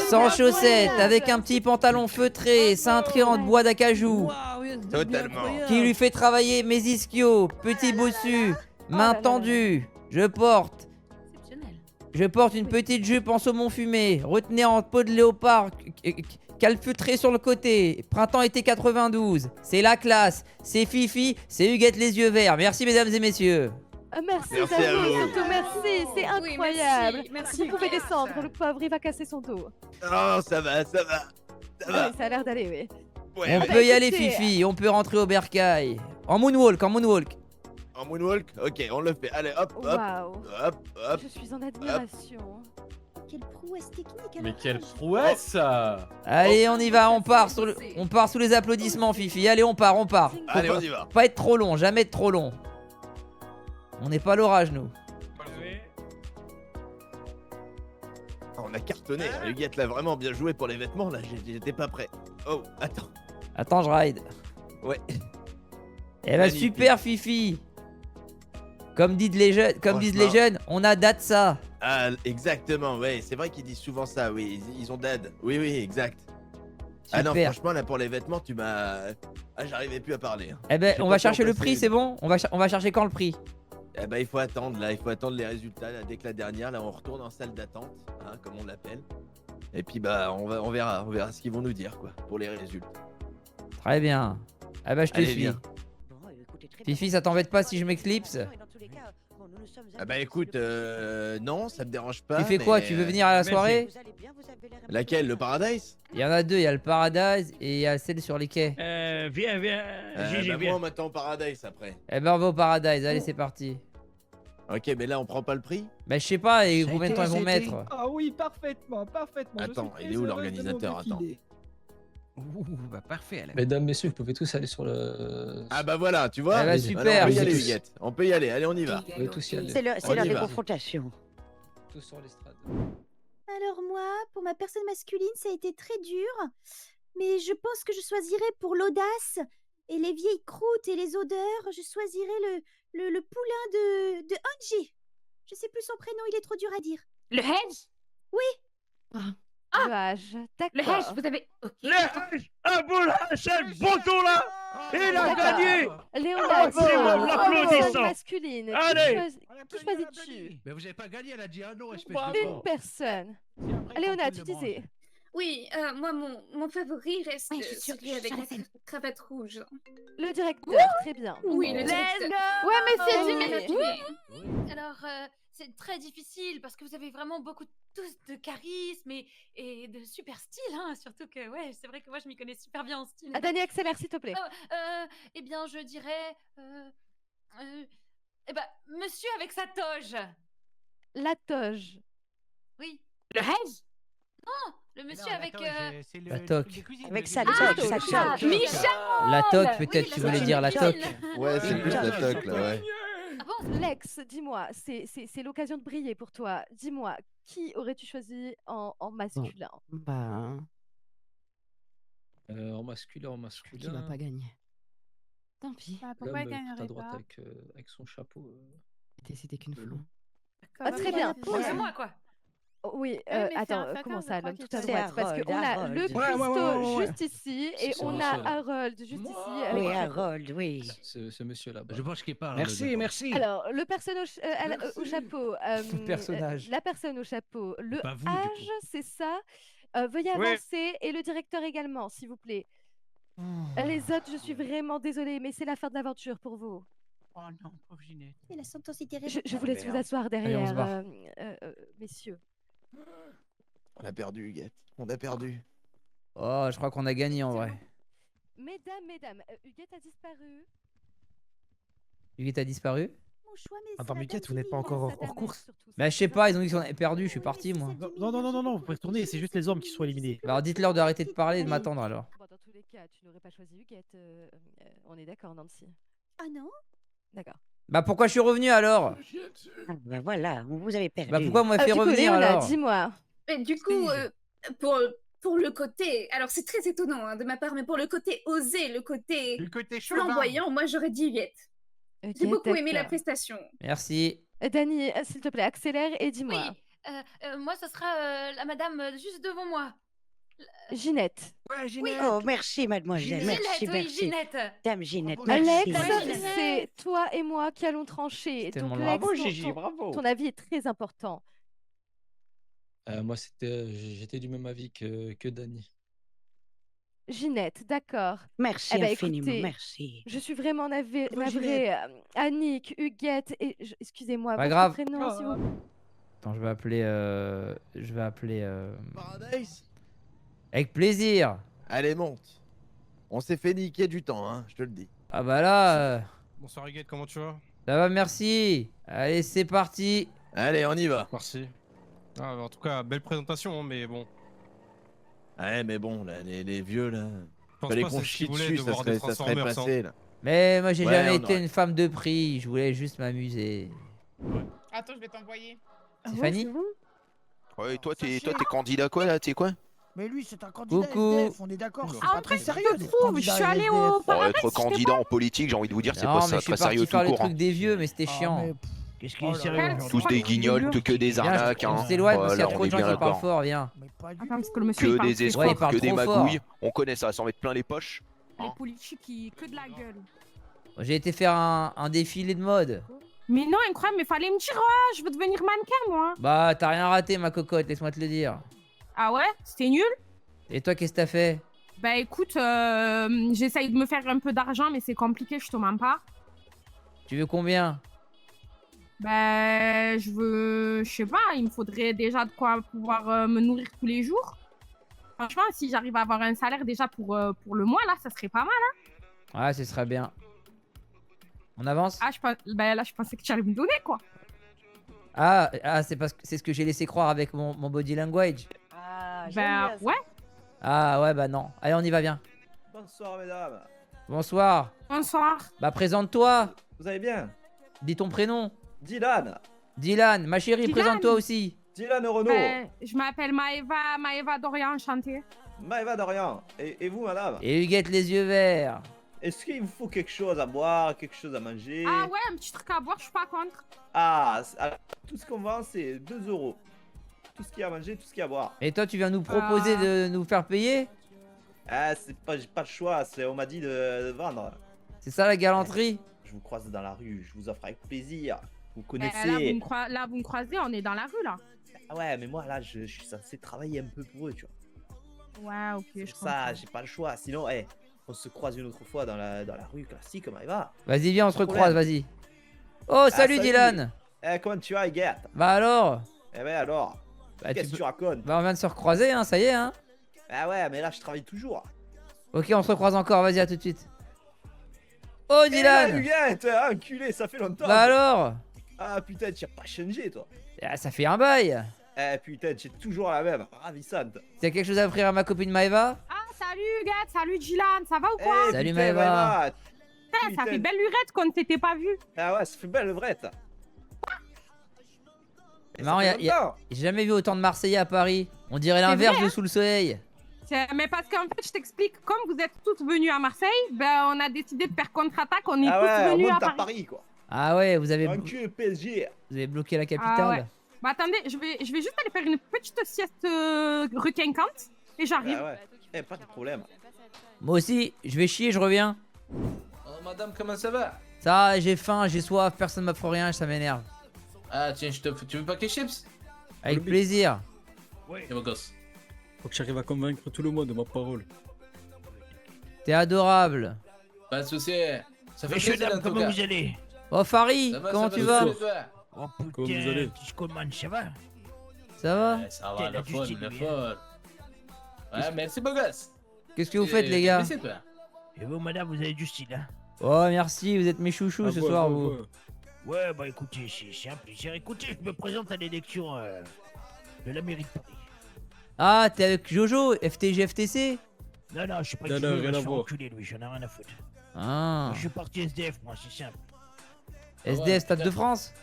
sans chaussettes, avec un petit pantalon feutré, cintré en bois d'acajou, Totalement. qui lui fait travailler mes ischios, petit bossu, main tendue. Je porte Je porte une petite jupe en saumon fumé, retenue en peau de léopard, calfeutrée sur le côté. Printemps-été 92. C'est la classe. C'est Fifi, c'est Huguette les yeux verts. Merci mesdames et messieurs. Merci, Merci à Davo, vous. surtout merci, c'est Oui, incroyable. merci, merci, Si vous pouvez Huguette. descendre, le pauvre il va casser son dos. Oh, ça va, ça va. Ça Ah va. oui, ça a l'air d'aller, oui. Ouais, On ouais. peut y aller écoutez, Fifi, on peut rentrer au bercail. En moonwalk, en moonwalk. En moonwalk. Ok, on le fait. Allez, hop, hop, Waouh. hop, hop. Je suis en admiration. Quelle prouesse technique. Mais quelle prouesse Allez, on y va, on part sous les applaudissements Fifi. Allez, on part. Faut Allez, pas- on y va. Pas être trop long, jamais être trop long. On n'est pas à l'orage nous. On a cartonné. Huguette l'a vraiment bien joué pour les vêtements. Là, j'étais pas prêt. Oh, attends. Attends, je ride. Ouais. Eh bah Magnifique. super Fifi. Comme disent les Franchement. jeunes, on a date ça. Ah, exactement. Ouais, c'est vrai qu'ils disent souvent ça. Oui, ils ont dad. Oui, oui, exact. Ah non, Super. franchement, là, pour les vêtements, tu m'as. Ah, j'arrivais plus à parler. hein. Eh ben, J'ai on pas va pu chercher le remplacer. prix, c'est bon on va chercher quand le prix? Eh ben, il faut attendre, là. Il faut attendre les résultats, là. Dès que la dernière, là, on retourne en salle d'attente, hein, comme on l'appelle. Et puis, bah, on verra ce qu'ils vont nous dire, quoi, pour les résultats. Très bien. Ah bah je te Allez, suis. viens. Fifi, ça t'embête pas si je m'éclipse? Ah bah écoute, non, ça me dérange pas. Tu fais quoi? mais- Tu veux venir à la soirée? Laquelle? Le Paradise? Il y en a deux, il y a le Paradise et il y a celle sur les quais. Viens, Gigi, Bah, viens. moi, on m'attend au Paradise après. Eh ben on va au Paradise, allez c'est parti. Ok, mais là, on prend pas le prix? Bah je sais pas, et Ça a combien de été, temps ils vont ça a été. mettre? Ah oui, parfaitement, parfaitement. Je Attends, suis il est très où heureuse l'organisateur? de mon Attends. défilé. Ouh, bah parfait. Mesdames, messieurs, vous pouvez tous aller sur le. Ah bah voilà, tu vois? Ah bah, Allez, super. on peut y Allez-y aller, tous. Huguette. On peut y aller, allez, on y va. Vous pouvez tous y aller. C'est On l'heure y des va. confrontations. Tous sur l'estrade. Alors moi, pour ma personne masculine, ça a été très dur. Mais je pense que je choisirais pour l'audace et les vieilles croûtes et les odeurs, je choisirais le poulain de Angie. Je sais plus son prénom, il est trop dur à dire. Le hedge Oui. Le H, Le d'accord. hedge, vous avez. Ok. Le hedge, un bon c'est le bon tour là. Il a D'accord. gagné. Léonard, Oh, c'est bon, personne l'applaudissant. masculine. Allez. Qui choisis-tu? Mais vous avez pas gagné, elle a dit un nom, espèce Bravo. de Une con. personne. après, Léonard, qu'on tu peut le disais. Oui, moi, mon favori reste Ouais, je suis sûre celui que avec la Jonathan. cravate rouge. Le directeur, très bien. Oui, le Let's directeur. go. Ouais, mais c'est Allez. du mérite. Alors, c'est très difficile parce que vous avez vraiment beaucoup tous de charisme et de super style, hein. Surtout que, ouais, c'est vrai que moi, je m'y connais super bien en style. Ah, Dani, accélère, s'il te plaît. Eh bien, je dirais... eh ben, monsieur avec sa toge. La toge. Oui. Le hedge Non, le monsieur Non, avec... La toque. Avec sa Ah, toque, sa Michel toque. Michel La toque Oui, peut-être, la tu voulais toque. dire la Michel. toque. Ouais, c'est plus la toque, là, ouais. Ah bon Lex, dis-moi, c'est l'occasion de briller pour toi. Dis-moi, qui aurais-tu choisi en masculin? Bah, En masculin, qui va pas gagner. Tant pis. pourquoi L'homme il tout à gagnerait droite pas avec son chapeau. C'était qu'une de fois. Ah, très bien. C'est moi, quoi. Oh, oui, mais c'est attends, un comment facteur, ça, je l'homme crois tout à qu'il droite? Parce qu'on a Harold. le Ouais, Christo ouais. juste ici et C'est on ça, a monsieur. Harold juste ici. Oui, avec le chapeau. Harold, oui. Ce monsieur là-bas. Je pense qu'il parle. Merci, merci. Alors, le personne au chapeau. personnage. La personne au chapeau. Le Pas vous, du âge, coup. c'est ça. Veuillez Ouais. avancer. Et le directeur également, s'il vous plaît. Les autres, je suis vraiment désolée, mais c'est la fin de l'aventure pour vous. Oh non, pauvre Ginette. C'est la sentence est Je vous laisse vous asseoir on se derrière, barre. messieurs. On a perdu, Huguette. On a perdu. Oh, je crois qu'on a gagné en vrai. Mesdames, Huguette a disparu. Huguette a disparu? Mon choix, mais Attends, c'est mais la Huguette, dame vous n'êtes pas qui encore vit. hors course. Bah je sais pas, ils ont dit qu'on avait perdu, je suis parti moi. Non, vous pouvez retourner, c'est juste les hommes qui sont éliminés. Bah alors dites-leur d'arrêter de parler et de m'attendre alors. Bon, dans tous les cas, tu n'aurais pas choisi Huguette. On est d'accord, Nancy. Ah non? D'accord. Bah pourquoi je suis revenu alors? Ah, bah voilà, vous avez perdu. Bah pourquoi on m'a fait Du coup, revenir Léona, alors? dis-moi. Mais du coup, pour le côté... Alors, c'est très étonnant hein, de ma part, mais pour le côté osé, le côté Le côté chauvin. flamboyant, moi, j'aurais dit Huguette. J'ai Huguette, beaucoup aimé la d'accord. prestation. Merci. Dani, s'il te plaît, accélère et Oui, dis-moi. moi, ce sera la madame juste devant moi. Ginette. Ouais, Ginette. Oh, merci, mademoiselle. Ginette, Merci, oui, merci. Ginette. Dame Ginette, Alex, merci. c'est toi et moi qui allons trancher. C'est tellement Donc, le Lex, bravo, Gigi, bravo. ton avis est très important. Moi, j'étais du même avis que Dany. Ginette, d'accord. Merci Eh ben, infiniment, écoutez, merci. Je suis vraiment navrée, Ginette. Annick, Huguette, excusez-moi, Pas votre grave. prénom, s'il vous plaît. Attends, je vais appeler. Paradise. Avec plaisir. Allez, monte. On s'est fait niquer du temps, hein, je te le dis. Ah bah là. Bonsoir Huguette, comment tu vas? Ça va, merci. Allez, c'est parti. Allez, on y va. Merci. Ah, en tout cas, belle présentation, hein, mais bon. Ouais, mais bon, là, les vieux, là. pense Fallait pas qu'on c'est ce chie qu'ils voulaient dessus, de ça voir des serait Transformers, passé, hein. là. Mais moi, j'ai Ouais, jamais on été aurait- une femme de prix. Je voulais juste m'amuser. Attends, je vais t'envoyer. C'est Fanny? Ouais, et toi, t'es candidat quoi, là? T'es quoi? Mais lui, c'est un candidat Coucou. SDF, on est d'accord, c'est Ah, pas en très fait, sérieux. je te d'être trouve, candidat je suis allée SDF. au Bon, paradis. être candidat en politique, j'ai envie de vous dire, c'est Non, pas mais ça je suis très parti sérieux faire tout les court. trucs des vieux, mais c'était chiant. Qu'est-ce qui est sérieux aujourd'hui? Tous des guignols, que des Viens, arnaques, on hein. s'éloigne parce qu'il y a Voilà, trop on de est gens bien qui parlent d'accord. fort, viens. Attends, parce que le monsieur, il Que parle des très escrocs, il parle que des trop fort. magouilles, on connaît ça, s'en mettre plein les poches. Les politiques, que de la gueule. J'ai été faire un défilé de mode. Mais non, incroyable, mais fallait me dire, ouais, je veux devenir mannequin, moi. Bah, t'as rien raté, ma cocotte, laisse-moi te le dire. Ah ouais? C'était nul? Et toi, qu'est-ce que t'as fait? Bah écoute, j'essaye de me faire un peu d'argent, mais c'est compliqué, je te mens pas. Tu veux combien? Bah, je sais pas, il me faudrait déjà de quoi pouvoir me nourrir tous les jours. Franchement, si j'arrive à avoir un salaire déjà pour le mois, là, ça serait pas mal, hein. Ouais, ce serait bien. On avance? Ah, bah là, je pensais que tu allais me donner, quoi. Ah, c'est parce que c'est ce que j'ai laissé croire avec mon body language. Bah, ouais. Ah ouais, bah non. Allez, on y va, viens. Bonsoir mesdames. Bonsoir. Bonsoir. Bah, présente-toi. Vous allez bien? Dis ton prénom. Dylan. Dylan, ma chérie, Dylan. présente-toi aussi. Dylan Renault. Je m'appelle Maëva Dorian, enchantée. Maëva Dorian. Et vous madame? Et Huguette les yeux verts. Est-ce qu'il vous faut quelque chose à boire, quelque chose à manger? Ah ouais, un petit truc à boire, je suis pas contre. Ah, alors, tout ce qu'on vend c'est 2 €. Tout ce qu'il y a à manger, tout ce qu'il y a à boire. Et toi, tu viens nous proposer de nous faire payer? Ah, j'ai pas le choix, on m'a dit de vendre. C'est ça la galanterie? Je vous croise dans la rue, je vous offre avec plaisir. Vous Là, connaissez. là, vous me croisez, on est dans la rue, là. Ah ouais, mais moi là, je suis censé travailler un peu pour eux, tu vois. Ouais, ok, je Pour ça, j'ai pas le choix. Sinon, on se croise une autre fois dans la rue classique, Maëva. Vas-y, viens, on se Pas de recroise, problème. vas-y. Oh, salut, salut. Dylan. Comment tu vas, Huguette? Bah alors? Eh ben alors, Bah, qu'est-ce que tu racontes? Bah, on vient de se recroiser, hein, ça y est, hein. Ah ouais, mais là, je travaille toujours. Ok, on se recroise encore, vas-y, à tout de suite. Oh, Eh là, Dylan. Huguette, enculé, ça fait longtemps. Bah alors? Ah putain, tu as pas changé, toi. Ah, ça fait un bail. Eh putain, tu es toujours la même, ravissante. T'as quelque chose à offrir à ma copine Maëva? Ah, salut, Huguette, salut, Dylan, ça va ou quoi? Eh, Salut, putain, Maëva. Putain, ça putain. fait belle lurette qu'on ne s'était pas vu. Ah ouais, ça fait belle vrette. C'est marrant, j'ai jamais vu autant de Marseillais à Paris. On dirait C'est l'inverse vrai, de hein. Sous le Soleil. Mais parce qu'en fait, je t'explique, comme vous êtes tous venus à Marseille, ben on a décidé de faire contre-attaque, on est Ah tous ouais, on venus monte à à Paris. Paris, quoi. Ah ouais, vous avez PSG. bloqué la Ah capitale. ouais. Bah attendez, je vais juste aller faire une petite sieste requinquante et j'arrive. Ah ouais, pas de problème. Moi aussi, je vais chier, je reviens. Oh, madame, comment ça va? Ça, j'ai faim, j'ai soif, personne m'offre rien, ça m'énerve. Ah, tiens, tu veux pas que les chips? Avec plaisir. Et mon gosse. Faut que j'arrive à convaincre tout le monde de ma parole. T'es adorable. Pas de soucis. Ça fait Monsieur, plaisir dame, en tout comment cas. vous allez? Oh, Farid, Ça va, comment ça tu va, vas? ça va. Oh Comment vous putain, allez? petit commande, ça va? Ça va? Ouais, ça va, Putain, la la folle, Justine, la lui, folle. Ouais, merci, beau gosse. Qu'est-ce que vous faites, les gars? Et vous, madame, vous avez du style, hein? Oh, merci, vous êtes mes chouchous Ah, ce ouais, soir, ouais, vous. ouais. Ouais, bah écoutez, c'est un plaisir. Écoutez, je me présente à l'élection de la mairie de Paris. Ah, t'es avec Jojo, FTG, FTC? Non, non, je suis pas Non, ici, non, je rien à suis voir. enculé, lui, j'en ai rien à foutre. Ah. Je suis parti SDF, moi, c'est simple. SDS, Stade de France?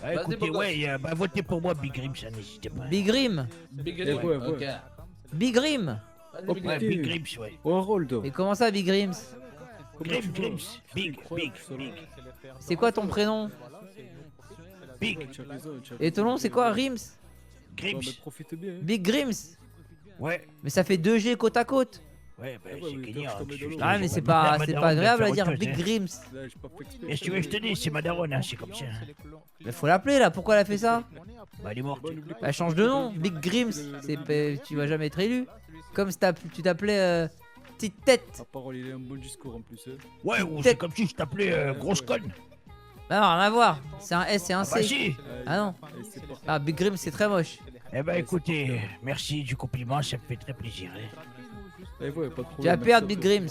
Ouais, écoutez, ouais, bah votez pour moi, Big Rim, ça n'hésitez pas. Big Rim? Big Rim, ouais, ok. Big Rim? Ouais, Big Rims, ouais. Oh, Harold. Et comment ça, Big Rims? Grims, Big. C'est quoi ton prénom? Big. Et ton nom, c'est quoi, Rims? Grims. Profite bien. Big Grims? Ouais. Mais ça fait 2G côte à côte. Ouais, bah, c'est Kenya. Ah, mais c'est pas agréable à dire Big Grims. Et si tu veux que je te dise, c'est ma daronne, hein, c'est comme ça. Mais faut l'appeler là, pourquoi elle a fait ça? Bah, elle est morte. Bah, change de nom, Big Grims. Tu vas jamais être élu. Comme si tu t'appelais Petite Tête. La parole, il a un bon discours en plus. Ouais, ou c'est comme si je t'appelais Grosse Conne. Bah, non, rien à voir. C'est un S et un C. bah si. Ah non. Ah, Big Grims, c'est très moche. Eh ben, écoutez, merci du compliment, ça me fait très plaisir. Allez, ouais, pas de problème. Tu vas perdre, Big Grims.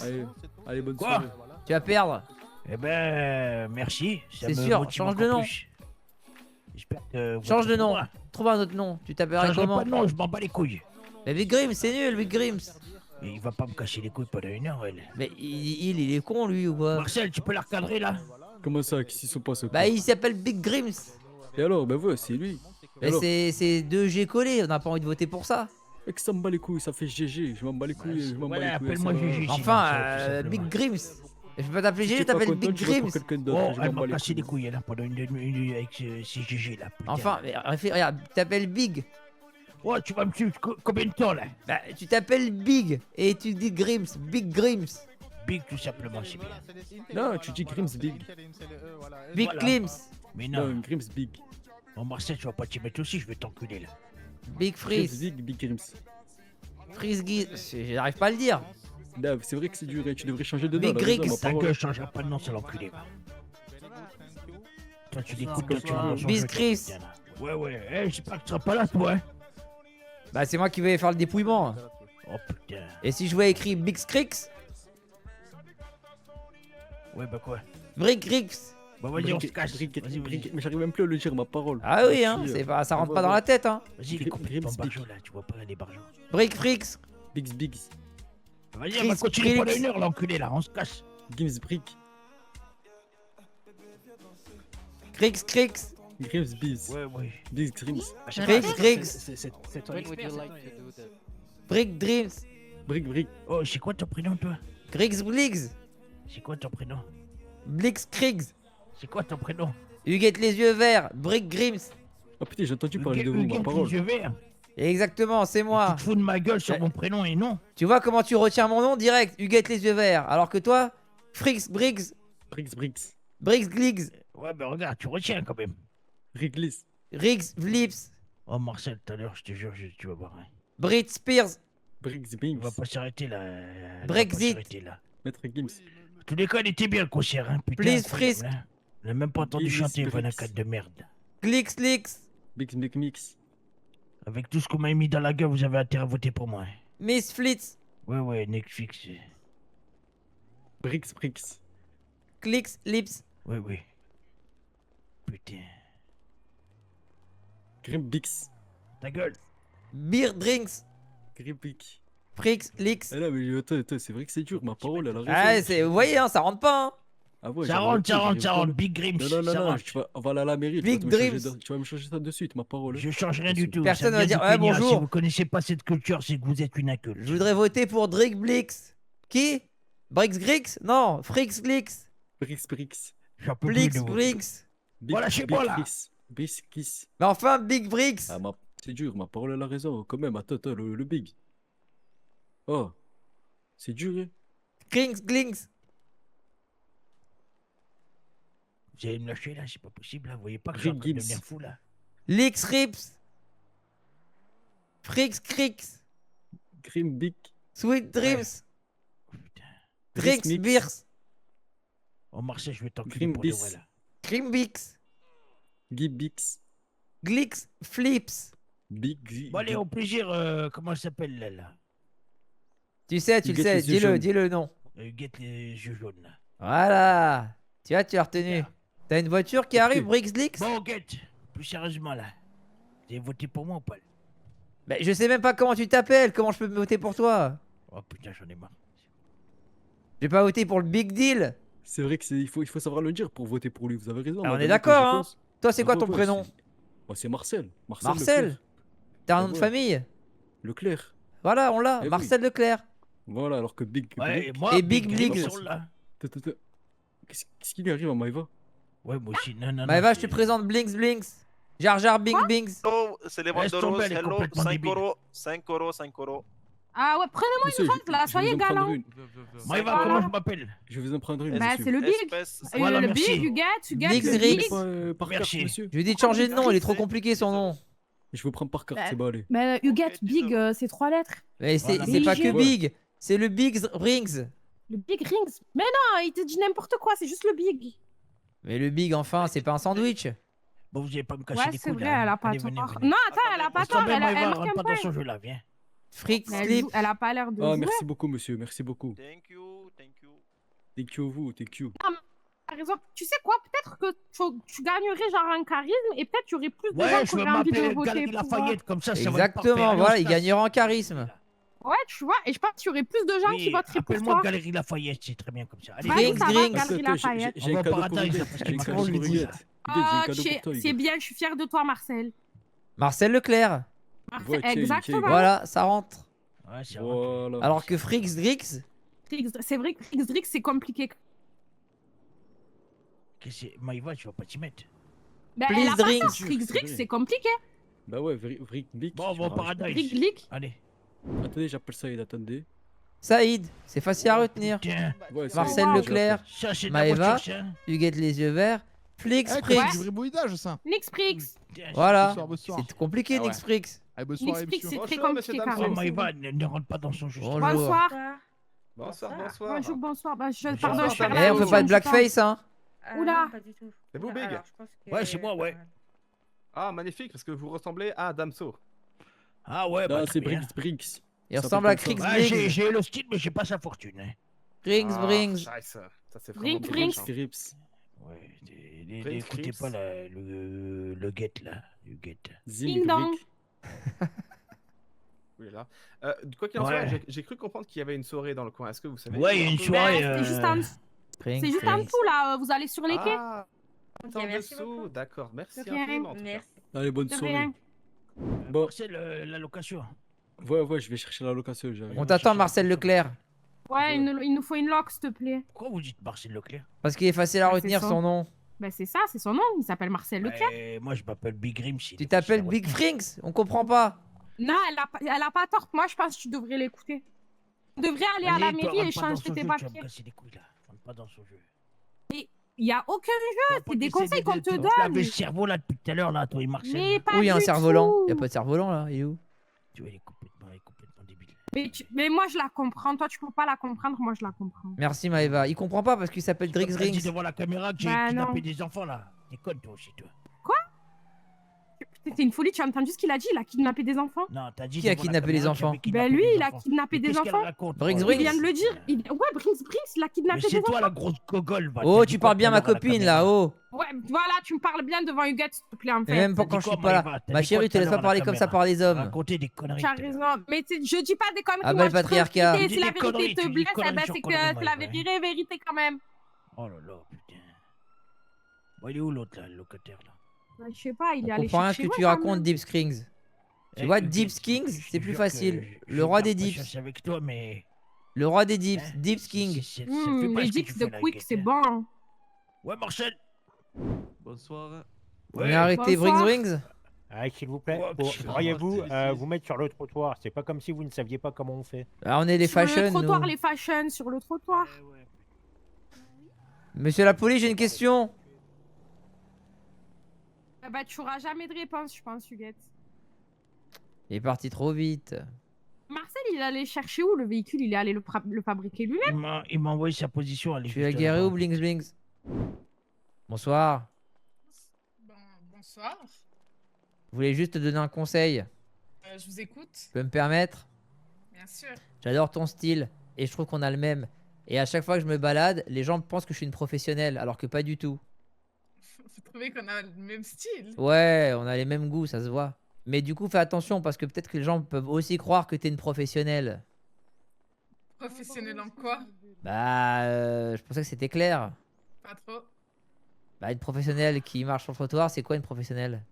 Allez, bonne Quoi? soirée. Tu vas perdre. Eh ben, merci. C'est sûr, change de nom. J'espère que vous Change de nom. moi. Trouve un autre nom. Tu t'appellerais Changerai comment? pas de nom, je m'en bats les couilles. Mais Big Grims, c'est nul, Big Grims. Mais il va pas me casser les couilles pendant une heure, elle. Mais il est con, lui, ou quoi? Marcel, tu peux la recadrer là? Comment ça? Qu'est-ce qu'ils sont pas ce Bah, il s'appelle Big Grims. Et alors? Bah ouais, c'est lui. Mais c'est 2G collés, on n'a pas envie de voter pour ça. Et que ça me bat les couilles, ça fait GG. Je m'en bats les couilles, je m'en bats les couilles. appelle-moi GG. Enfin, Big Grims. Je peux pas t'appeler GG, je t'appelle Big Grims. Oh, elle m'a cassé les couilles là pendant une avec ces GG là. Putain. Enfin, mais regarde, tu t'appelles Big. Oh, tu vas me suivre combien de temps là? Bah, tu t'appelles Big et tu dis Grims, Big Grims. Big tout simplement, c'est bien. Non, tu dis Grims Big. Big Grims. Mais non. Non, Grims Big. Bon, Marcel, tu vas pas t'y mettre aussi, je vais t'enculer là. Big Freeze. Big, Big Grims. Freeze j'arrive pas à le dire. Non, c'est vrai que c'est dur, tu devrais changer de nom. Big Griggs. Ta gueule changera pas de nom, c'est l'enculé. Toi, tu l'écoutes, toi, tu vas dans son Big jeu, Chris. toi, putain, là. Ouais, j'espère que tu seras pas là, toi. Hein. Bah, c'est moi qui vais faire le dépouillement. Oh putain. Et si je vois écrit Big Scrix? Ouais, bah quoi? Brick Griggs. Bah, vas-y, on se cache. Mais j'arrive même plus à le dire, ma parole. Ah oui, hein, ça rentre pas dans la tête, hein. Vas-y, il est coupé ton barjot là, tu vois pas les barjots. Brick Frix. Bigs. Vas-y, on va continuer pendant une heure, l'enculé là, on se cache. Gims Brick. Crix. Grims Biz. Ouais. Bigs Grims. Crix. Brick Dreams. Brick. Oh, c'est quoi ton prénom, toi? Griggs Bliggs. C'est quoi ton prénom? Blix Kriggs. C'est quoi ton prénom? Huguette les yeux verts. Brick Grims. Oh putain, j'ai entendu parler de vous, ma parole. Les yeux verts. Exactement, c'est moi. Tu te fous de ma gueule sur mon prénom et non. Tu vois comment tu retiens mon nom direct? Huguette les yeux verts. Alors que toi, Frix Briggs. Briggs. Briggs Gliggs. Ouais, bah regarde, tu retiens quand même. Riglis. Riggs Vlips. Oh Marcel, tout à l'heure, je te jure, tu vas voir. Hein. Brit Spears. Briggs. On va pas s'arrêter là. Brexit. Maître Gims. En tous les cas, il était bien le concert, hein. Putain, Please Frisk. hein. On n'a même pas entendu chanter Vanakat de merde. Glix Lix. Big Mix. Avec tout ce qu'on m'a mis dans la gueule, vous avez intérêt à voter pour moi. Hein. Miss Flitz. Ouais, Netflix. Bricks. Clicks Lips. Ouais. Putain. Grimbix. Ta gueule. Beer Drinks. Grimpic. Frix Lix. Ah là, mais attends, c'est vrai que c'est dur, ma parole, elle a raison. Ah, vous voyez, hein, ça rentre pas, hein. Ah ouais, ça rentre, Big Grims. Non, on va aller à la mairie. Big Dreams. Tu vas me changer ça de suite, ma parole. Je change rien du tout. Personne Ça va vient dire, du Kenya. bonjour. Si vous connaissez pas cette culture, c'est que vous êtes une inculte. Je voudrais voter pour Drake Blix. Qui? Brix Grix? Non, Frix Lix. Brix. Blix Brix. Voilà, je sais pas là. Brix. Mais enfin, Big Brix. Ah, c'est dur, ma parole, elle a raison. Quand même, attends, le Big. Oh, c'est dur, hein. Glings. Vous allez me lâcher là, c'est pas possible là, vous voyez pas que je suis en train de devenir fou là. Lix Rips. Frix Crix. Grimbic. Sweet Dreams. Putain. Drix Beers. Oh Marseille, je vais t'enculer pour de vrai là. Grimbix. Gibix. Glix Flips. Big. Bon allez, au plaisir, comment elle s'appelle là? Tu sais, dis le nom. Huguette les yeux jaunes là. Voilà. Tu vois, tu as retenu. T'as une voiture qui arrive, Brixlix? Bon, Huguette, plus sérieusement là. Vous avez voté pour moi ou pas? Mais je sais même pas comment tu t'appelles, comment je peux voter pour toi? Oh putain, j'en ai marre. J'ai pas voté pour le Big Deal. C'est vrai qu'il faut savoir le dire pour voter pour lui, vous avez raison. Alors, on est d'accord, hein. Toi, c'est quoi ton prénom? C'est Marcel. Marcel. T'as un nom de famille? Leclerc. Voilà, on l'a, Marcel Leclerc. Voilà, alors que Big. Ouais, et Big Blig. Qu'est-ce qui lui arrive à Maïva? Ouais, moi aussi, non. Maïva, je te présente Blinks. Jar Jar Bing Bings. Oh, c'est les ventes de roses. Hello, 5 euros. Ah ouais, prenez-moi Monsieur, une photo là, je vais soyez vous en prendre galant. une. Maïva, Voilà. comment je m'appelle? Je vais vous en prendre une, Bah, monsieur. c'est le Big. Voilà, le merci. Big, Huguette, Big le Drix. Big. Par carte, Merci. monsieur. Je lui ai dit de changer de nom, il est trop compliqué son nom. Je vous prends par carte, Bah, c'est bon, allez. Mais Huguette, Big, c'est 3 lettres. Mais c'est Voilà, pas que merci. Big, c'est le Big Rings. Le Big Rings. Mais non, il te dit n'importe quoi, c'est juste le Big. Mais le Big, enfin, c'est pas un sandwich. Bon, vous n'allez pas me casser Ouais, les c'est couilles, vrai, là. elle a pas Allez, tort. venez, venez. Non, attends, elle a pas Laisse tort, tomber, elle Maïva, marque rentre un pas point. dans son jeu, là, viens. Freak Mais Slip. elle a pas l'air de Ah, jouer. merci beaucoup, monsieur, merci beaucoup. Thank you. Thank you, vous, thank you. Ah, mais par exemple, tu sais quoi, peut-être que tu gagnerais genre un charisme et peut-être tu aurais plus de gens Ouais, qui je vais auraient envie de m'appeler voter Galerie pour... Lafayette, comme ça va être parfait. Exactement, Allez, on voilà, se il casse. gagnera en charisme. Ouais, tu vois, et je pense qu'il y aurait plus de gens qui Oui, voteraient pour appelle-moi toi. Galerie Lafayette, c'est très bien comme ça. Allez, Vas-y, Drinks, ça va, drinks. Galerie Lafayette. J'ai On un va cadeau au pour paradise, Huguette. là, parce J'ai que un Macron cadeau lui pour dit Huguette. ça. Huguette, j'ai un Ah, cadeau pour toi, c'est Huguette. bien, je suis fière de toi, Marcel. Marcel Leclerc. Marcel, Ouais, tiens, exactement. tiens. Voilà, ça rentre. Ouais, c'est Voilà. Alors que Frix Drix, C'est vrai que Frix Drix, c'est compliqué. Maïva, tu vas pas t'y mettre. Mais Please elle a pas drinks. tort, Frix Drix, c'est compliqué. Bah ouais, Vrick Bic. Bon, on va au paradise. Brick Glick. Allez. Attendez, j'appelle Saïd, attendez. Saïd, c'est facile à retenir. Tiens. Ouais, Saïd, Marcel Wow. Leclerc, Ça, c'est de la Maëva, voiture, ça. Huguette les yeux verts, Flix Eh, Prix. du bribouillage, ça. Nix Prix. Voilà, Bonsoir, bonsoir. c'est compliqué Ah ouais. Nix Prix. Allez, bonsoir, Nix les Prix, messieurs. c'est très Bonjour, compliqué monsieur quand Oh, même. Maïva, ne rentre pas dans son jeu. Bonjour. Bonsoir. Bonsoir. Bonjour, bonsoir. Bah, Bonsoir, pardon, je suis madame. à la Eh, on fait mission, pas de je sais blackface, hein. Oula. Pas du tout. C'est vous, Big Alors, je pense que- Ouais, c'est moi, ouais. Ah, magnifique, parce que vous ressemblez à Damso. Ah ouais, bah, Non, très c'est bien. Briggs. Il Ça ressemble à s'appelle Crix comme ça. Ouais, Briggs. j'ai le style, mais j'ai pas sa fortune. Hein. Briggs Ah, Briggs. scheiße. Ça, c'est Briggs, vraiment Briggs. dommage, hein. Strips. Ouais, Prince n'écoutez Crips. pas le guette, là. Le guette. Ding dong. Oui, là. Quoi qu'il en Ouais. soit, j'ai cru comprendre qu'il y avait une soirée dans le coin. Est-ce que vous savez? Ouais, il y a une soirée. C'est juste en dessous. Briggs, C'est juste en Briggs. dessous, là. Vous allez sur les quais. Ah, Ok, en merci dessous, beaucoup. d'accord. Merci De rien. infiniment. en tout cas. Merci. Allez, bonne De soirée. rien. Bon, C'est la location. ouais, je vais chercher la location. j'arrive. On t'attend Marcel Leclerc. Ouais, il nous faut une lock, s'il te plaît. Pourquoi vous dites Marcel Leclerc? Parce qu'il est facile à Bah, c'est retenir ça. son nom. Bah, c'est ça, c'est son nom. Il s'appelle Marcel Leclerc. Moi, je m'appelle Big Rim. Tu t'appelles Big Frings, on comprend pas. Non, elle a pas tort. Moi, je pense que tu devrais l'écouter. Tu devrais aller à la mairie et changer tes papiers. Tu vas me casser les couilles, là. Rentre pas dans son jeu. Il y a aucun jeu, c'est des conseils qu'on te Tu avais donne. le cerveau, là, depuis tout à l'heure, là, toi et Marcel. Mais pas Où il y a un du cerf-volant? tout. Il y a pas de cerf-volant là, il est où? Tu vois, il est complètement débile. Mais moi, je la comprends. Toi, tu peux pas la comprendre. Moi, je la comprends. Merci Maëva. Il comprend pas parce qu'il s'appelle Drix T'as dit Rings. devant la caméra que j'ai Bah, kidnappé non. des enfants, là. Déconne, toi aussi, toi. C'était une folie. Tu as entendu ce qu'il a dit? Il a kidnappé des enfants. Non, t'as dit. Qui a devant la kidnappé les caméra qu'il enfants? avait kidnappé Ben lui, des il a enfants. kidnappé Mais des qu'est-ce qu'elle enfants. raconte, Briggs, toi Briggs. Il vient de le dire. Ouais, Briggs, il a Mais kidnappé des c'est toi, enfants. la grosse gogole, va. Oh, T'as tu dit parles quoi bien tout ma à l'heure à la copine caméra là, oh. Ouais, voilà, tu me parles bien devant Huguette, s'il te plaît, en Et fait. même pas T'as quand dit je quoi, suis pas là. Maëva? T'as Ma dit quoi chérie, tout te à laisse l'heure pas à la parler comme ça caméra? par les hommes. Raconter des conneries. Tu as tout à l'heure. raison. Mais je dis pas des conneries. Ah, moi, belle je trouve patriarcat. que Tu Si dis la des conneries, vérité te tu dis blesse, conneries eh ben, sur c'est conneries, que la Maëva, vérité quand même. Oh là là, putain. Bon, il est où l'autre, là, le locataire, là? Bah, je sais pas, il est On allé comprend rien chercher que moi, tu quand racontes même. Deep Kings. Tu Eh, vois, je Deep te Kings, c'est jure plus que facile. je Le roi garde des pas Dips. chance avec toi, mais. Le roi des Dips. Hein Deep King. Ça fait pas Les ce que tu dips fais, de là, Quick, Huguette, c'est hein. bon. hein. Ouais, Marcel. Bonsoir. On a arrêté Briggs Bonsoir. Rings. Ah, s'il vous plaît, Ouais, pourriez-vous putain, vous mettre sur le trottoir? C'est pas comme si vous ne saviez pas comment on fait. Ah, on est les Sur le fashion, trottoir, nous. les fashion, sur le trottoir. Monsieur la police, j'ai une question. Ah bah, tu auras jamais de réponse, je pense, Huguette. Il est parti trop vite. Marcel, il allait chercher où le véhicule? Il est allé le fabriquer lui-même? Il m'a envoyé sa position. Elle est Tu as juste guéri là-bas. où, Blinks Blinks? Bonsoir. Bonsoir, Je voulais juste te donner un conseil. je vous écoute, Tu peux me permettre? bien sûr. J'adore ton style et je trouve qu'on a le même. Et à chaque fois que je me balade, les gens pensent que je suis une professionnelle, alors que pas du tout. Vous trouvez qu'on a le même style? Ouais, on a les mêmes goûts, ça se voit. Mais du coup, fais attention parce que peut-être que les gens peuvent aussi croire que t'es une professionnelle. Professionnel en quoi? Bah, je pensais que c'était clair. Pas trop. Bah, une professionnelle qui marche sur le trottoir, c'est quoi une professionnelle?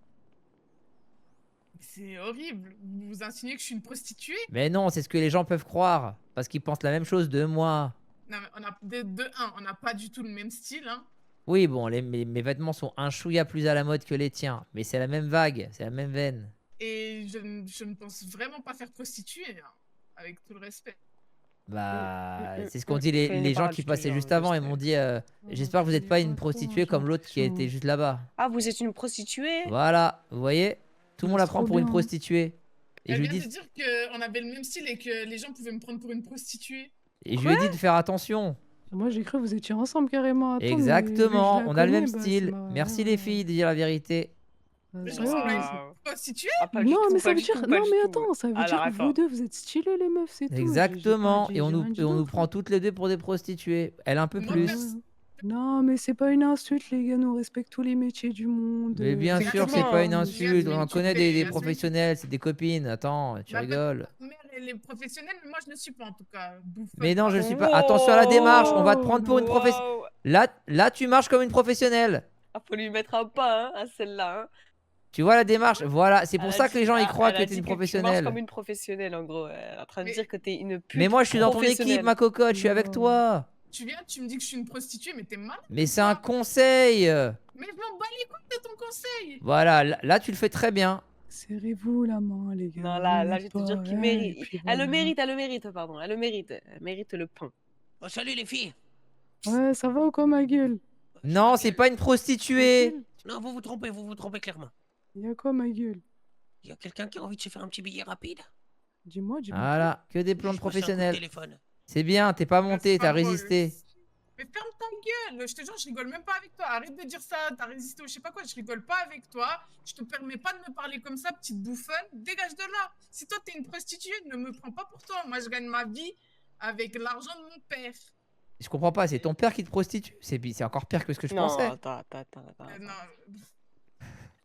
C'est horrible. Vous insinuez que je suis une prostituée? Mais non, c'est ce que les gens peuvent croire. Parce qu'ils pensent la même chose de moi. Non, mais on a de un, on n'a pas du tout le même style, hein. Oui, bon, mes vêtements sont un chouïa plus à la mode que les tiens. Mais c'est la même vague, c'est la même veine. Et je ne pense vraiment pas faire prostituée, hein. avec tout le respect. Bah, c'est ce qu'ont dit les gens qui passaient juste avant. Ils m'ont dit j'espère que vous n'êtes pas une prostituée comme l'autre qui était juste là-bas. Ah, vous êtes une prostituée? Voilà, vous voyez, tout le monde la prend pour une prostituée. Et je Elle lui vient dis de dire qu'on avait le même style et que les gens pouvaient me prendre pour une prostituée. Et je lui ai dit de faire attention. Moi j'ai cru que vous étiez ensemble carrément. Attends, mais vu que Exactement, je la on a le connais, même bah, style. ça m'a- Merci les filles de dire la vérité. Mais je ouais. ressemble à une prostituée? Non mais ça veut dire non mais attends, ça veut dire que vous deux vous êtes stylés les meufs, c'est tout. Exactement, et on j'ai rien dit nous d'autre. prend toutes les deux pour des prostituées. Elle un peu plus. Non mais c'est pas une insulte les gars, nous on respecte tous les métiers du monde. Mais bien sûr, c'est pas une insulte. On en connaît des Yasmine. professionnels, c'est des copines. Attends, tu rigoles. Mais elle est professionnelle, mais moi je ne le suis pas en tout cas. Bouffonne. Mais non, je suis pas. Attention à la démarche, on va te prendre pour une professionnelle. Là, tu marches comme une professionnelle. Ah, faut lui mettre un pas, hein, à celle-là. Hein. Tu vois la démarche? Voilà, c'est pour Elle a ça que les gens y dit- croient elle que a t'es dit une que tu marches professionnelle. comme une professionnelle en gros. Elle est en train de dire que t'es une pute. Mais moi, je suis dans ton équipe, professionnelle. ma cocotte, je suis avec toi. Tu viens, tu me dis que je suis une prostituée, mais t'es malade. Mais c'est un conseil. Mais je m'en bats les couilles de ton conseil. Voilà, là, tu le fais très bien. Serrez-vous la main les gars. Non là je vais te dire qu'il mérite. puis Elle le voilà. mérite, pardon. Elle le mérite. Elle mérite le pain. Oh, salut les filles. Ouais, ça va ou quoi ma gueule? Non, c'est pas une prostituée. Non, vous vous trompez clairement. Y'a quoi ma gueule? Il y a quelqu'un qui a envie de se faire un petit billet rapide. Dis-moi. Voilà, que des plans de Je passe un coup de professionnels. téléphone. C'est bien, t'es pas monté, t'as pas drôle. résisté. Mais ferme ta gueule. Je te jure, je rigole même pas avec toi. Arrête de dire ça. T'as résisté ou je sais pas quoi. Je rigole pas avec toi. Je te permets pas de me parler comme ça, petite bouffonne. Dégage de là. Si toi t'es une prostituée, ne me prends pas pour toi. Moi, je gagne ma vie avec l'argent de mon père. Je comprends pas, c'est ton père qui te prostitue. C'est encore pire que ce que je Non, pensais. attends. Non.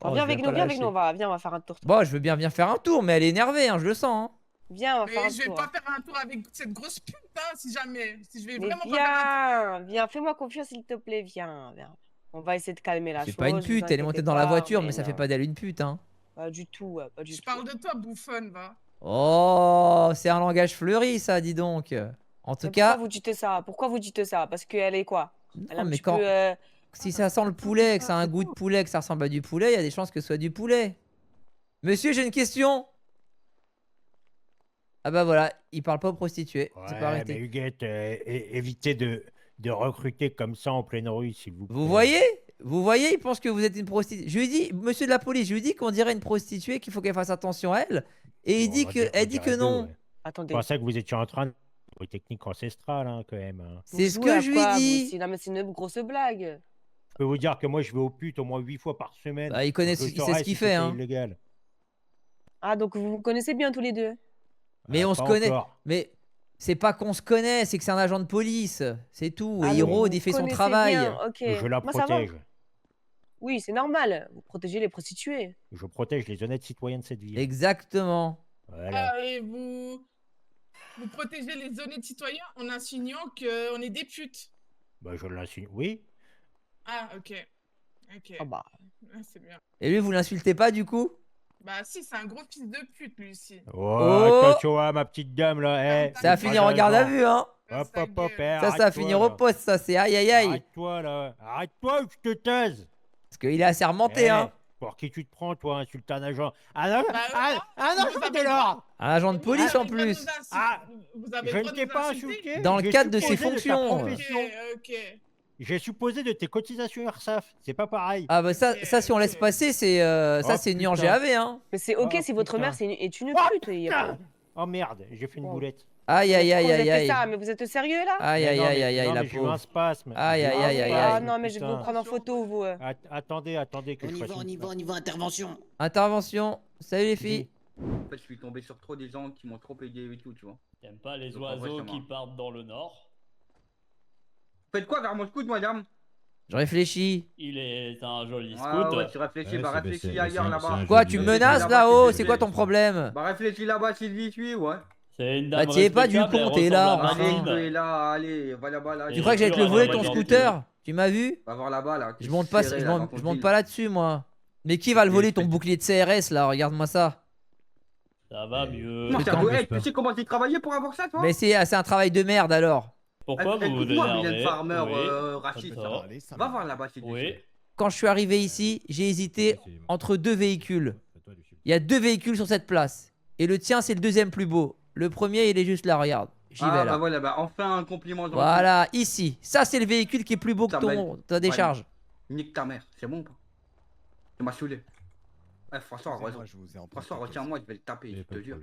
Oh, viens je vais avec pas nous, viens avec lâcher. nous, viens, on va faire un tour. Bon, je veux bien faire un tour, mais elle est énervée, hein, je le sens. Hein. Viens, on va Mais faire un je vais tour. pas faire un tour avec cette grosse pute, hein, si jamais. Si je vais Mais vraiment pas faire un viens, fais-moi confiance s'il te plaît, viens. On va essayer de calmer la chose. C'est pas une vous pute, elle est montée inquiétez dans la pas, voiture, mais ça non. fait pas d'elle une pute, hein. Pas du tout, pas du Je tout. parle de toi, bouffonne, va. Oh, c'est un langage fleuri, ça, dis donc. En tout Mais cas, pourquoi vous dites ça? Parce qu'elle est quoi? Elle est un mais petit quand- peu, si ça sent le poulet, que ça a un goût de poulet, que ça ressemble à du poulet, il y a des chances que ce soit du poulet. Monsieur, j'ai une question. Ah bah voilà, il parle pas aux prostituées. C'est pas Ouais, mais arrêté. Huguette, évitez de recruter comme ça en pleine rue, s'il vous plaît. Vous voyez, il pense que vous êtes une prostituée. Je lui dis, monsieur de la police, je lui dis qu'on dirait une prostituée, qu'il faut qu'elle fasse attention à elle. Et il dit que, elle dit que non. Attendez. Je pensais que vous étiez en train de une technique ancestrale, hein, quand même. hein. C'est ce Vous jouez que à je lui quoi, vous dis. aussi? Non, mais c'est une grosse blague. Je peux vous dire que moi, je vais aux putes au moins 8 fois par semaine. Bah, il connaît Donc, je il sait saurais ce qu'il si fait, c'était hein. illégal. Ah, donc vous vous connaissez bien tous les deux? Mais on se pas connaît. encore. Mais c'est pas qu'on se connaît, c'est que c'est un agent de police. C'est tout. Ah, Et donc Hiro, vous il fait son connaissez travail. bien, ok. Je la Moi, ça va. protège. Oui, c'est normal. Vous protégez les prostituées. Je protège les honnêtes citoyens de cette ville. Exactement. Voilà. Ah, et vous protégez les honnêtes citoyens en insinuant qu'on est des putes. Bah, je l'insigne. Oui. Ah, ok. Ok. Ah bah. Ah, c'est bien. Et lui, vous l'insultez pas du coup? Bah si, c'est un gros fils de pute, lui aussi. Oh, Oh. attention, hein, ma petite dame, là. Eh, Ça va finir en garde à vue, hein. Hop, hop, hop, Ça va arrête-toi, finir là. au poste, ça, c'est aïe aïe aïe. Arrête-toi, là. Arrête-toi ou je te taise. Parce qu'il est assermenté, Eh, hein. Pour qui tu te prends, toi, insulter un agent? Un agent vous de l'ordre. Un agent de police en plus. Vous avez Je le ne droit de t'ai nous pas insulter. insulté. Dans le J'ai cadre de ses supposé ta fonctions. profession. Ok. J'ai supposé de tes cotisations URSAF. C'est pas pareil. Ah bah ça si on laisse passer, c'est ça Oh, c'est nuance putain. GAV, hein. Mais c'est ok Oh, si votre putain. mère est une Oh, pute. y a pas- Oh merde, j'ai fait une boulette. Aïe aïe aïe Pourquoi vous aïe avez fait aïe. ça? Mais vous êtes sérieux là? Aïe Mais aïe non, aïe mais- aïe aïe non, la mais j'ai eu un pauvre. spasme. Aïe J'ai eu aïe un aïe aïe Ah aïe. non, mais je vais vous putain. prendre en photo, vous. Attendez que je fasse une- intervention. Intervention. Salut les filles. En fait, je suis tombé sur trop des gens qui m'ont trop aidé et tout, tu vois. T'aimes pas les Donc, en vrai, oiseaux ça qui marche. partent dans le nord? Faites quoi vers mon scout, madame? Je réfléchis. Il est un joli scout. Ah ouais, tu réfléchis, bah réfléchis ailleurs là-bas. Quoi, tu me menaces là-haut? C'est quoi ton problème? Bah réfléchis là-bas, Sylvie, tu es, ouais. C'est une Bah dame t'y es pas du respectable, con, elle t'es là. ressemble à Allez, Martine. tu es là, allez, va là-bas là. Tu crois que j'allais te le voler ton scooter? Tu m'as vu? Va voir là-bas là. Je monte pas, je monte pas là-dessus moi. Mais qui va le voler ton bouclier de CRS là? Regarde-moi ça. Ça va mieux. Comment t'as hey, tu sais comment tu travaillais pour avoir ça, toi? Mais c'est un travail de merde alors. Pourquoi vous vous Écoute-moi, énervez? Mylène Farmer, Oui. Rachid, D'accord. va voir là-bas, Sylvie. Oui. Quand je suis arrivé ici, j'ai hésité entre deux véhicules. Il y a deux véhicules sur cette place. Et le tien, c'est le deuxième plus beau. Le premier, il est juste là, regarde. J'y vais Ah, là. bah voilà, bah enfin un compliment. gentil. Voilà, ici. Ça, c'est le véhicule qui est plus beau que Ta belle. ta décharge. Ouais, nique ta mère, c'est bon ou pas? Tu m'as saoulé. Ouais, François, François, retiens-moi, je vais le taper, je te jure.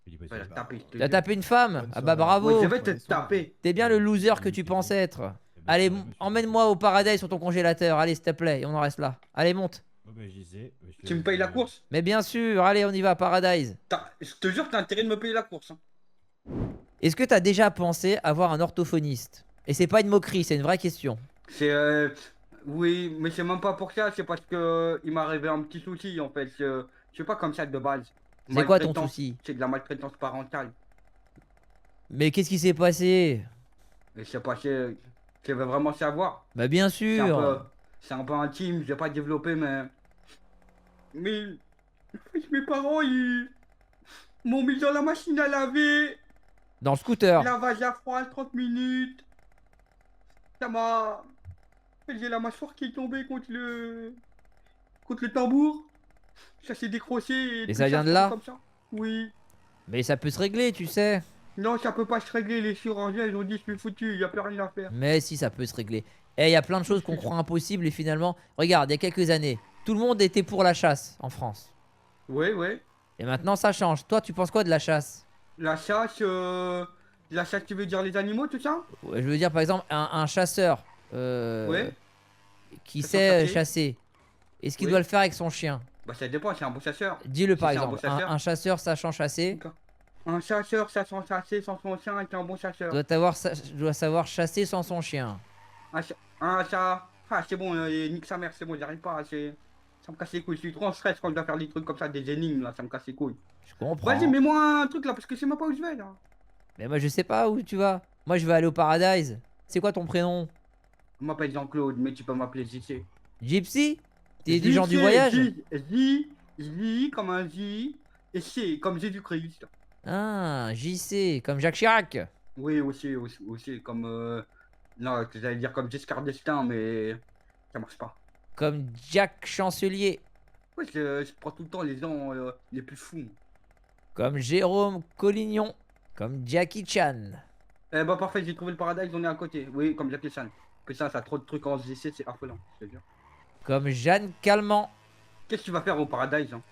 Je vais le taper, je te Tu as jure. tapé une femme? Ah bah bravo. Ouais, je vais te taper. T'es bien le loser que tu penses être. Allez, emmène-moi au paradis sur ton congélateur. Allez, s'il te plaît, et on en reste là. Allez, monte. Tu me payes la course? Mais bien sûr, allez, on y va, Paradise. Je te jure, t'as intérêt de me payer la course. Hein. Est-ce que t'as déjà pensé avoir un orthophoniste? Et c'est pas une moquerie, c'est une vraie question. C'est oui, mais c'est même pas pour ça, c'est parce que il m'est arrivé un petit souci en fait. Je suis pas comme ça de base. C'est quoi ton Maltraitance, souci? C'est de la maltraitance parentale. Mais qu'est-ce qui s'est passé? Et c'est passé. Tu veux vraiment savoir? Bah bien sûr. C'est un peu intime, je vais pas développer, mais. Mes parents, ils m'ont mis dans la machine à laver. Dans le scooter. Lavage à froid, 30 minutes. Ça m'a. J'ai la mâchoire qui est tombée contre le tambour. Ça s'est décroché. Et tout ça vient de fait là? comme ça. Oui. Mais ça peut se régler, tu sais. Non, ça peut pas se régler. Les chirurgiens, ils ont dit je suis foutu, y a plus rien à faire. Mais si, ça peut se régler. Et il y a plein de choses qu'on croit impossibles et finalement, regarde, il y a quelques années, tout le monde était pour la chasse en France. Oui, oui. Et maintenant, ça change. Toi, tu penses quoi de la chasse? La chasse, tu veux dire les animaux, tout ça? Ouais, je veux dire, par exemple, un chasseur Ouais. qui Chasseur sait chassé. chasser. Est-ce qu'il Oui. doit le faire avec son chien? Bah ça dépend, c'est un bon chasseur. Dis-le Si par c'est un exemple. bon chasseur. Un chasseur sachant chasser Un chasseur, ça sans chasser, sans son chien, est un bon chasseur. doit savoir chasser sans son chien. C'est bon, nique sa mère, c'est bon, j'arrive pas, ça me casse les couilles, je suis trop en stress quand je dois faire des trucs comme ça, des énigmes là, ça me casse les couilles. Je comprends. Vas-y, mets-moi un truc là, parce que c'est même pas où je vais là. Mais moi, je sais pas où tu vas. Moi, je vais aller au Paradise. C'est quoi ton prénom? Je m'appelle Jean-Claude, mais tu peux m'appeler JC. Gypsy? T'es du genre du voyage? J comme un J, et C comme Jésus-Christ. Ah, JC, comme Jacques Chirac. Oui, aussi, comme. Non, j'allais dire comme Giscard d'Estaing, mais ça marche pas. Comme Jack Chancelier. Ouais, je prends tout le temps les gens les plus fous. Comme Jérôme Collignon. Comme Jackie Chan. Eh bah parfait, j'ai trouvé le paradis, on est à côté. Oui, comme Jackie Chan. Putain, ça a trop de trucs en SGC, c'est affolant, je te jure. Comme Jeanne Calment. Qu'est-ce que tu vas faire au paradis, Jean?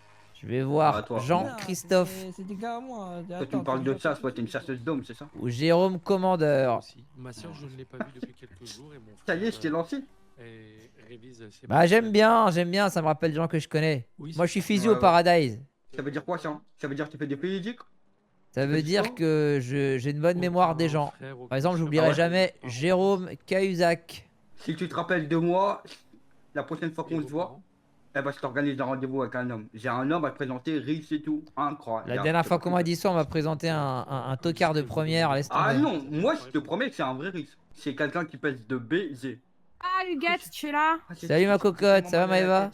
Je vais voir Ah, toi. Jean-Christophe. C'était gars à moi. Toi, tu me parles de ça, toi, t'es une chasseuse d'hommes, c'est ça? Ou Jérôme Commandeur. Ma soeur, je ne l'ai pas vue depuis quelques jours et mon Ça y est, je t'ai lancé. révise ses Bah j'aime bien, ça me rappelle des gens que je connais. Oui, Moi je suis c'est- physio Ouais, au ouais. Paradise. Ça veut dire quoi, ça? Ça veut dire que tu fais des pédiques? Ça veut dire que j'ai une bonne mémoire des gens. Par exemple, j'oublierai Ah ouais. jamais Jérôme Cahuzac. Si tu te rappelles de moi, la prochaine fois qu'on se voit, eh ben, je t'organise un rendez-vous avec un homme. J'ai un homme à te présenter, riche et tout. Incroyable. La dernière fois qu'on m'a dit ça, on m'a présenté un tocard de première. Laisse Ah tomber. non, moi je te promets que c'est un vrai riche. C'est quelqu'un qui pèse de baiser. Ah, Huguette, tu es là? Salut ma cocotte, ça va Maëva?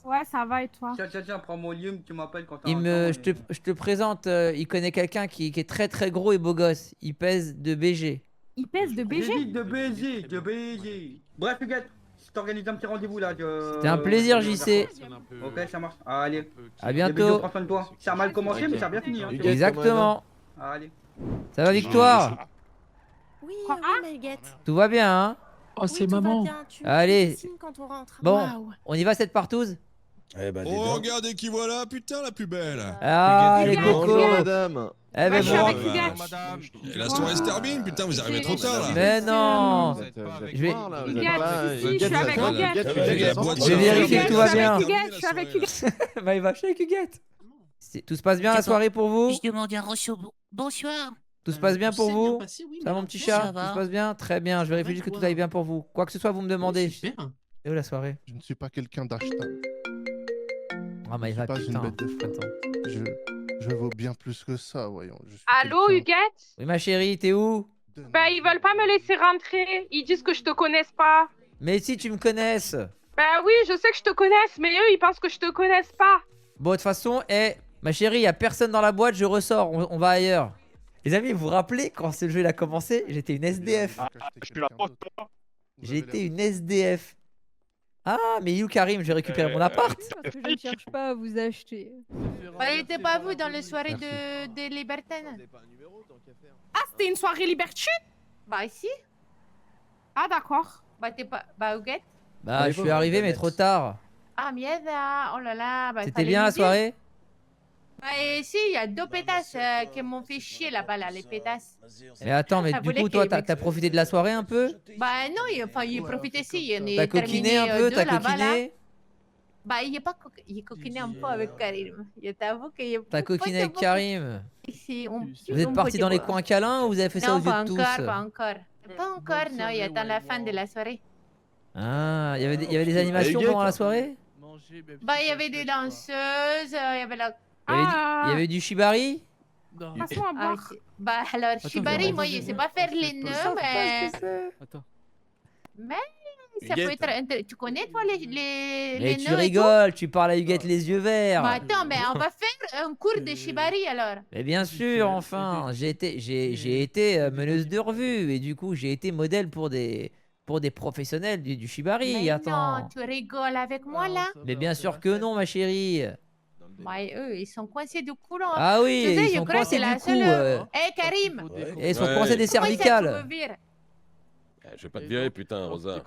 Ouais, ça va et toi? Tiens, prends mon lium, tu m'appelles quand t'as Il un me, temps, je te présente, il connaît quelqu'un qui est très très gros et beau gosse. Il pèse de BG. Il pèse de J'ai dit BG? de baiser, de baiser. Bref, Huguette, je t'organise un petit rendez-vous là. C'était un plaisir, JC. Ok, ça marche. Allez. À Des bisous, bientôt. prends soin de toi. Ça a mal commencé, mais ça a bien fini. Hein. Exactement. Allez. Ça va Victoire? Oui, Quoi? oui, Maguette. Tout va bien hein? Oh, c'est maman. Allez. Signe quand on rentre. Bon, Waouh. on y va cette partouze? Eh ben, oh, regardez qui voilà, putain, la plus belle. Ah les cocos. Bonjour madame. Eh ben je suis bon. avec Huguette. Et la soirée se termine, putain, vous arrivez trop tard là. Mais non. Je vais- Huguette, je suis avec Huguette. Je vais vérifier que tout va bien. Je suis avec Huguette. Maëva, je suis avec Huguette. Tout se passe bien la soirée pour vous? Je demande un Rosso. Bonsoir. Tout se passe bien pour vous? passé, oui, Ça va mon petit Ça chat? va. Tout se passe bien? Très bien, je vérifie juste que tout aille bien pour vous. Quoi que ce soit, vous me demandez. Super. Et où la soirée? Je ne suis pas quelqu'un d'acheteur. Ah Maëva, pas une putain. bête de foot. Attends. Je vaux bien plus que ça, voyons. Je suis Allô, quelqu'un- Huguette? Oui ma chérie, t'es où? Ben, ils veulent pas me laisser rentrer. Ils disent que je te connaisse pas. Mais si tu me connaisses. Ben oui, je sais que je te connaisse, mais eux, ils pensent que je te connaisse pas. Bon, de toute façon, ma chérie, y a personne dans la boîte, je ressors, on va ailleurs. Les amis, vous vous rappelez quand ce jeu il a commencé? J'étais une SDF. Je suis là. J'étais une SDF. Ah, mais il est où Karim? Je vais récupérer mon appart. Parce que je ne cherche pas à vous acheter. Bah, il était pas vous dans les soirées de Libertine. Ah, c'était une soirée libertine? Bah, ici. Ah, d'accord. Bah, t'es pas. Bah, Huguette. Bah, je suis arrivé, mais trop tard. Ah, mierda. Oh là là. Bah, C'était fallait bien me la dire. soirée? Bah, et si, il y a 2 pétasses qui m'ont fait chier là-bas, là, les pétasses. Mais attends, mais Ça du voulait coup, toi, qu'il t'as profité de la soirée un peu? Bah, non, il profité si. Il y en T'as a coquiné terminé un peu? 2 T'as là-bas, là. coquiné? Bah, il est coquiné un peu avec Karim. Je t'avoue qu'il T'as coquiné avec Karim? Ici, Vous êtes partis dans les coins câlins ou vous avez fait ça non, aux yeux pas de tous? encore, pas encore. Pas encore, non, il attend la fin de la soirée. Ah, il y avait des animations pendant la soirée? Bah, il y avait des danseuses, il y avait la... Il y avait du shibari? Passe-moi à boire. Bah, alors, Shibari, moi, je sais pas faire les nœuds, mais... Attends. Mais ça peut être... Tu connais, toi, les Mais nœuds tu et tout? rigoles, tu parles à Huguette les yeux verts. Bah, attends, mais on va faire un cours de Shibari, alors. Mais bien sûr, enfin, j'ai été meneuse de revue et du coup j'ai été modèle pour des professionnels du shibari. Mais Attends. non, tu rigoles avec moi, là? Mais bien sûr que non, ma chérie. Bah, et eux, ils sont coincés du cou, là. Ah oui, Tu sais, ils je sont crois que coincés c'est la du cou, seule... Eh, Karim! Et ils sont coincés des Comment ça, tu cervicales. me vires? Je vais pas te virer, putain, Rosa.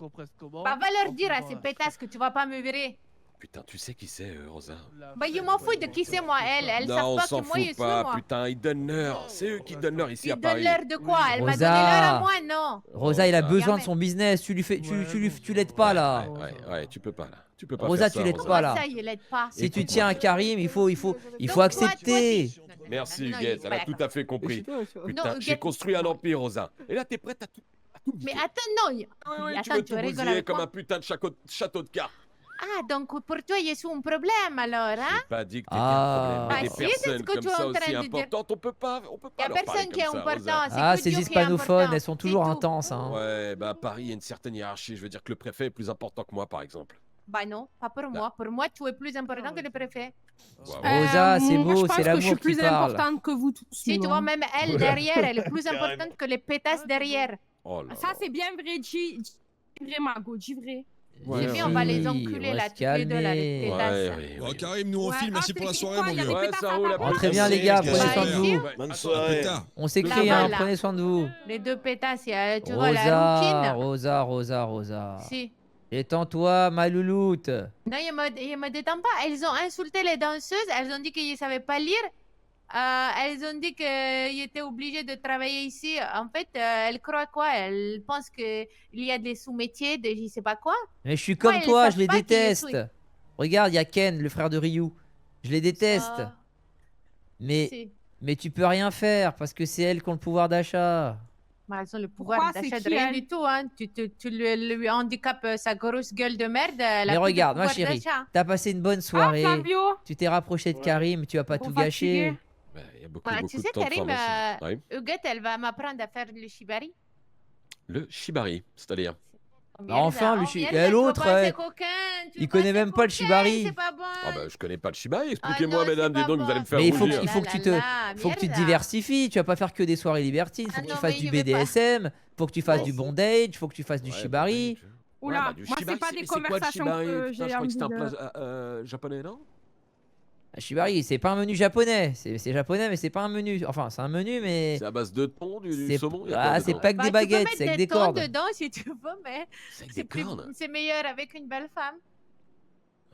Bah, va leur dire à ces pétasses que tu vas pas me virer. Putain, tu sais qui c'est, Rosa? Bah, je m'en fous de qui c'est, moi, elles Non, savent on pas s'en que moi, je fout suis pas, moi. putain, ils donnent l'heure. C'est eux qui donnent l'heure ici à Ils donnent Paris. l'heure de quoi? Elle m'a donné Rosa. l'heure à moi, non? Rosa, il a besoin Jamais. de son business. Tu lui fais, tu l'aides pas là. Ouais, tu peux pas là. Tu peux pas Rosa, faire tu ça, l'aides Rosa. pas là. Ça, il l'aide pas. Si tu tiens à Karim, il faut accepter. Merci, Non, Huguette, il- elle a tout à fait compris. Non, Putain, j'ai Huguette- construit un empire, Rosa. Et là, t'es prête à tout. Mais attends, non. Oui, tu Attends, veux tu tout rigoles bousiller avec comme moi? un putain de château de cartes. Ah, donc pour toi, il y a un problème, alors, hein? J'ai pas dit que t'étais Ah. un problème. Mais Bah des si, c'est ce personnes que comme tu es ça en train aussi de dire. importantes, on peut pas Y a leur parler personne qui est comme ça, important, Rosa. c'est Ah, que ces Dieu qui est hispanophones, important, elles sont toujours c'est tout. intenses. Hein. Ouais, bah à Paris, il y a une certaine hiérarchie. Je veux dire que le préfet est plus important que moi, par exemple. Bah non, pas pour moi. Pour moi, tu es plus important que le préfet. Rosa, c'est moi, je beau, pense c'est que je suis l'amour qui plus parle. importante que vous tous. Si, tu vois, même elle derrière, elle est plus importante que les pétasses derrière. Oh là Ça, c'est bien vrai, dis vrai, Margot, dis vrai. Ouais, on va les enculer là, toutes les deux, là, les pétasses. Bon, Karim, nous on file. Merci pour la soirée, mon gars. Ouais, ça roule. Très bien les gars, prenez soin de vous. Bonne soirée. On s'écrit, hein, Là-bas, là. prenez soin de vous. Les deux pétasses, il y a, tu vois, la Rosa, rouquine. Rosa. Si. Détends-toi, ma louloute. Non, il me détend pas. Elles ont insulté les danseuses. Elles ont dit qu'ils ne savaient pas lire. Elles ont dit qu'ils étaient obligés de travailler ici. En fait, elles croient quoi? Elles pensent qu'il y a des sous-métiers, de je sais pas quoi. Mais je suis comme elles toi, savent je les pas qui déteste. est Regarde, il y a Ken, le frère de Ryu. Je les déteste. Ah. Si. Mais tu peux rien faire parce que c'est elles qui ont le pouvoir d'achat. Bah, elles ont le pouvoir Pourquoi? d'achat C'est de qui, rien elle? du tout. Hein. Tu lui handicapes sa grosse gueule de merde. Elle a Mais plus de regarde, ma pouvoir chérie, d'achat. t'as passé une bonne soirée. Fabio. Tu t'es rapproché de Karim, tu vas pas Trop tout gâcher. fatigué. Il y a beaucoup, Bah, beaucoup tu de sais, temps de Karim, formation. Ouais. Huguette, elle va m'apprendre à faire le shibari. Le shibari, c'est-à-dire. Bah, enfin, Oh, merde, et l'autre, tu veux pas, c'est coquin, il connaît même pas le shibari. c'est pas bon. Ah bah je connais pas le shibari. Expliquez-moi, non, mesdames, c'est dis donc, pas vous allez me bon. faire Mais rougir. il faut que tu te merde. diversifies. Tu vas pas faire que des soirées libertines. Faut que tu non, fasses mais du je vais pas. BDSM. Faut que tu fasses du bondage. Faut que tu fasses du shibari. Oula, bah, du moi, shibari, c'est pas des c'est quoi le conversations shibari que Putain, j'ai je crois que c'était un envie plat japonais, non? Un shibari, c'est pas un menu japonais. C'est japonais, mais c'est pas un menu. Enfin, c'est un menu, mais. C'est à base de thon, du C'est- saumon. il y a Ah, quoi c'est dedans pas que des baguettes, c'est avec des thons cordes. dedans si tu veux, mais avec c'est des plus- cordes. c'est meilleur avec une belle femme.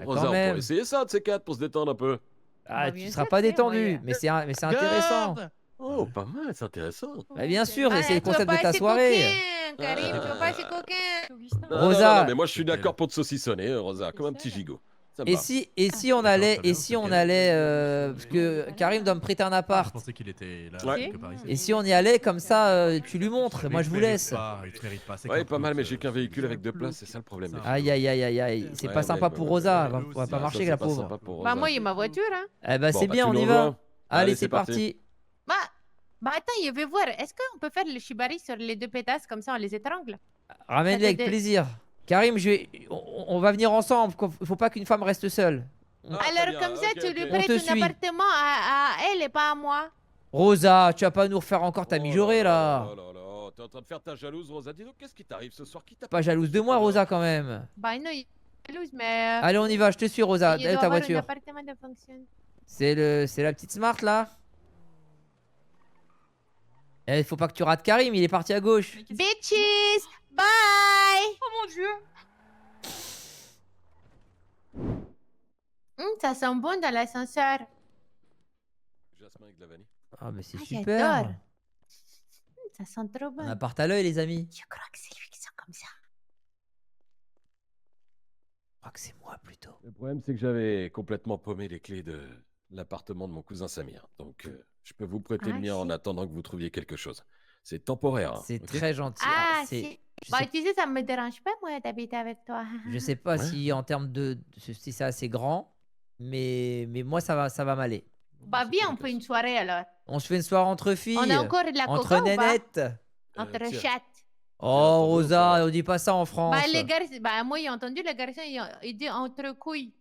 Rosa, quand on même. pourrait essayer ça de ces quatre pour se détendre un peu. Ah, bien tu seras sûr, pas c'est détendu, moyen. mais c'est intéressant. Oh, pas mal, c'est intéressant. Bah, bien sûr, Ah, c'est le tu vas concept pas de ta assez soirée. coquin, Karim, tu vas pas assez coquin. Non, Rosa. non, mais moi je suis d'accord pour te saucissonner, Rosa, comme un petit gigot. Ça me Et va. si on allait, parce que Karim doit me prêter un appart. Je pensais qu'il était là. Ouais. quelque part ici. Et si on y allait comme ça, tu lui montres, et moi je vous laisse. Il te mérite pas. c'est Ouais, comme pas mal, tout, mais j'ai qu'un véhicule avec 2 places, c'est ça le problème. Aïe aïe aïe aïe aïe, c'est Ouais, pas ouais, sympa ouais, pour ouais, Rosa, ouais, va pas Ça, marcher c'est la pas pauvre. sympa pour Bah, Rosa. moi, il y a ma voiture, hein. Eh bah Bon, c'est bah, bien, tu on y nous va. rejoins. Allez, Allez, c'est c'est parti. parti. Bah, attends, je vais voir. Est-ce qu'on peut faire le shibari sur les deux pétasses comme ça, on les étrangle? Ramène-les avec plaisir. Karim, on va venir ensemble, faut pas qu'une femme reste seule. Alors, comme ça, tu lui On prêtes te un suit. appartement à elle et pas à moi. Rosa, tu vas pas nous refaire encore ta mijaurée là. Oh là là, t'es en train de faire ta jalouse, Rosa. Dis donc, qu'est-ce qui t'arrive ce soir? Qui t'a Pas jalouse de moi, Rosa, quand même. Bah, non, Pelouse, mais. Allez, on y va, je te suis, Rosa. il D'ailleurs, doit ta avoir voiture. un appartement de fonction. C'est la petite Smart là. Il faut pas que tu rates Karim, il est parti à gauche. Bitches! Bye! Oh mon dieu! Ça sent bon dans l'ascenseur. Jasmin avec de la vanille. Ah, mais c'est Ah, super. j'adore. Ça sent trop bon. On appart à l'œil, les amis. Je crois que c'est lui qui sent comme ça. Je crois que c'est moi plutôt. Le problème, c'est que j'avais complètement paumé les clés de l'appartement de mon cousin Samir. Donc, je peux vous prêter le mien en attendant que vous trouviez quelque chose. C'est temporaire. Hein, C'est ok très gentil. Ah, c'est- c'est. je Bah, sais- tu sais, ça me dérange pas, moi, d'habiter avec toi. Je sais pas Ouais. si en termes si c'est assez grand, mais moi ça va m'aller. Bah, viens, on fait une soirée alors. On se fait une soirée entre filles. On a encore de la entre coca ou pas nénettes. Entre tiens. chattes. Oh Rosa, on dit pas ça en France. Bah, les garçons, bah, moi, j'ai entendu les garçons, ils disent entre couilles.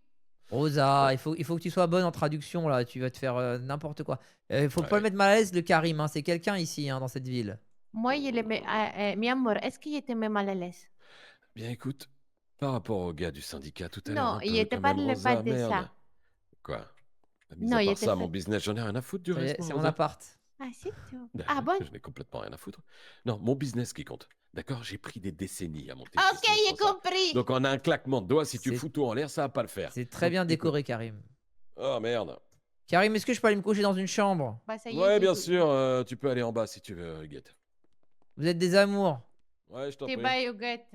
Rosa, il faut que tu sois bonne en traduction là. Tu vas te faire n'importe quoi. Faut pas le mettre mal à l'aise le Karim. Hein. C'est quelqu'un ici dans cette ville. Moi, il est. Mi amour, est-ce qu'il était même mal à l'aise? Bien, écoute, par rapport au gars du syndicat tout à l'heure. Non, un il peu était quand pas même, le Rosa, pas de merde. ça. Quoi? Mis Non, à il part était ça, fait- mon business, j'en ai rien à foutre du reste. moi, C'est mon Rosa. appart. Ah, c'est tout. Ben, Ah, bon? Je n'ai complètement rien à foutre. Non, mon business qui compte. D'accord? J'ai pris des décennies à monter. Ok, j'ai compris. Donc en un claquement de doigts, si tu C'est- fous tout en l'air, ça va pas le faire. C'est très bien Donc, décoré, Karim. Oh merde. Karim, est-ce que je peux aller me coucher dans une chambre? Bah, ça y est, Ouais, c'est bien tout. sûr, tu peux aller en bas si tu veux, Huguette. Vous êtes des amours. Ouais, je t'en T'es prie. bye, Huguette.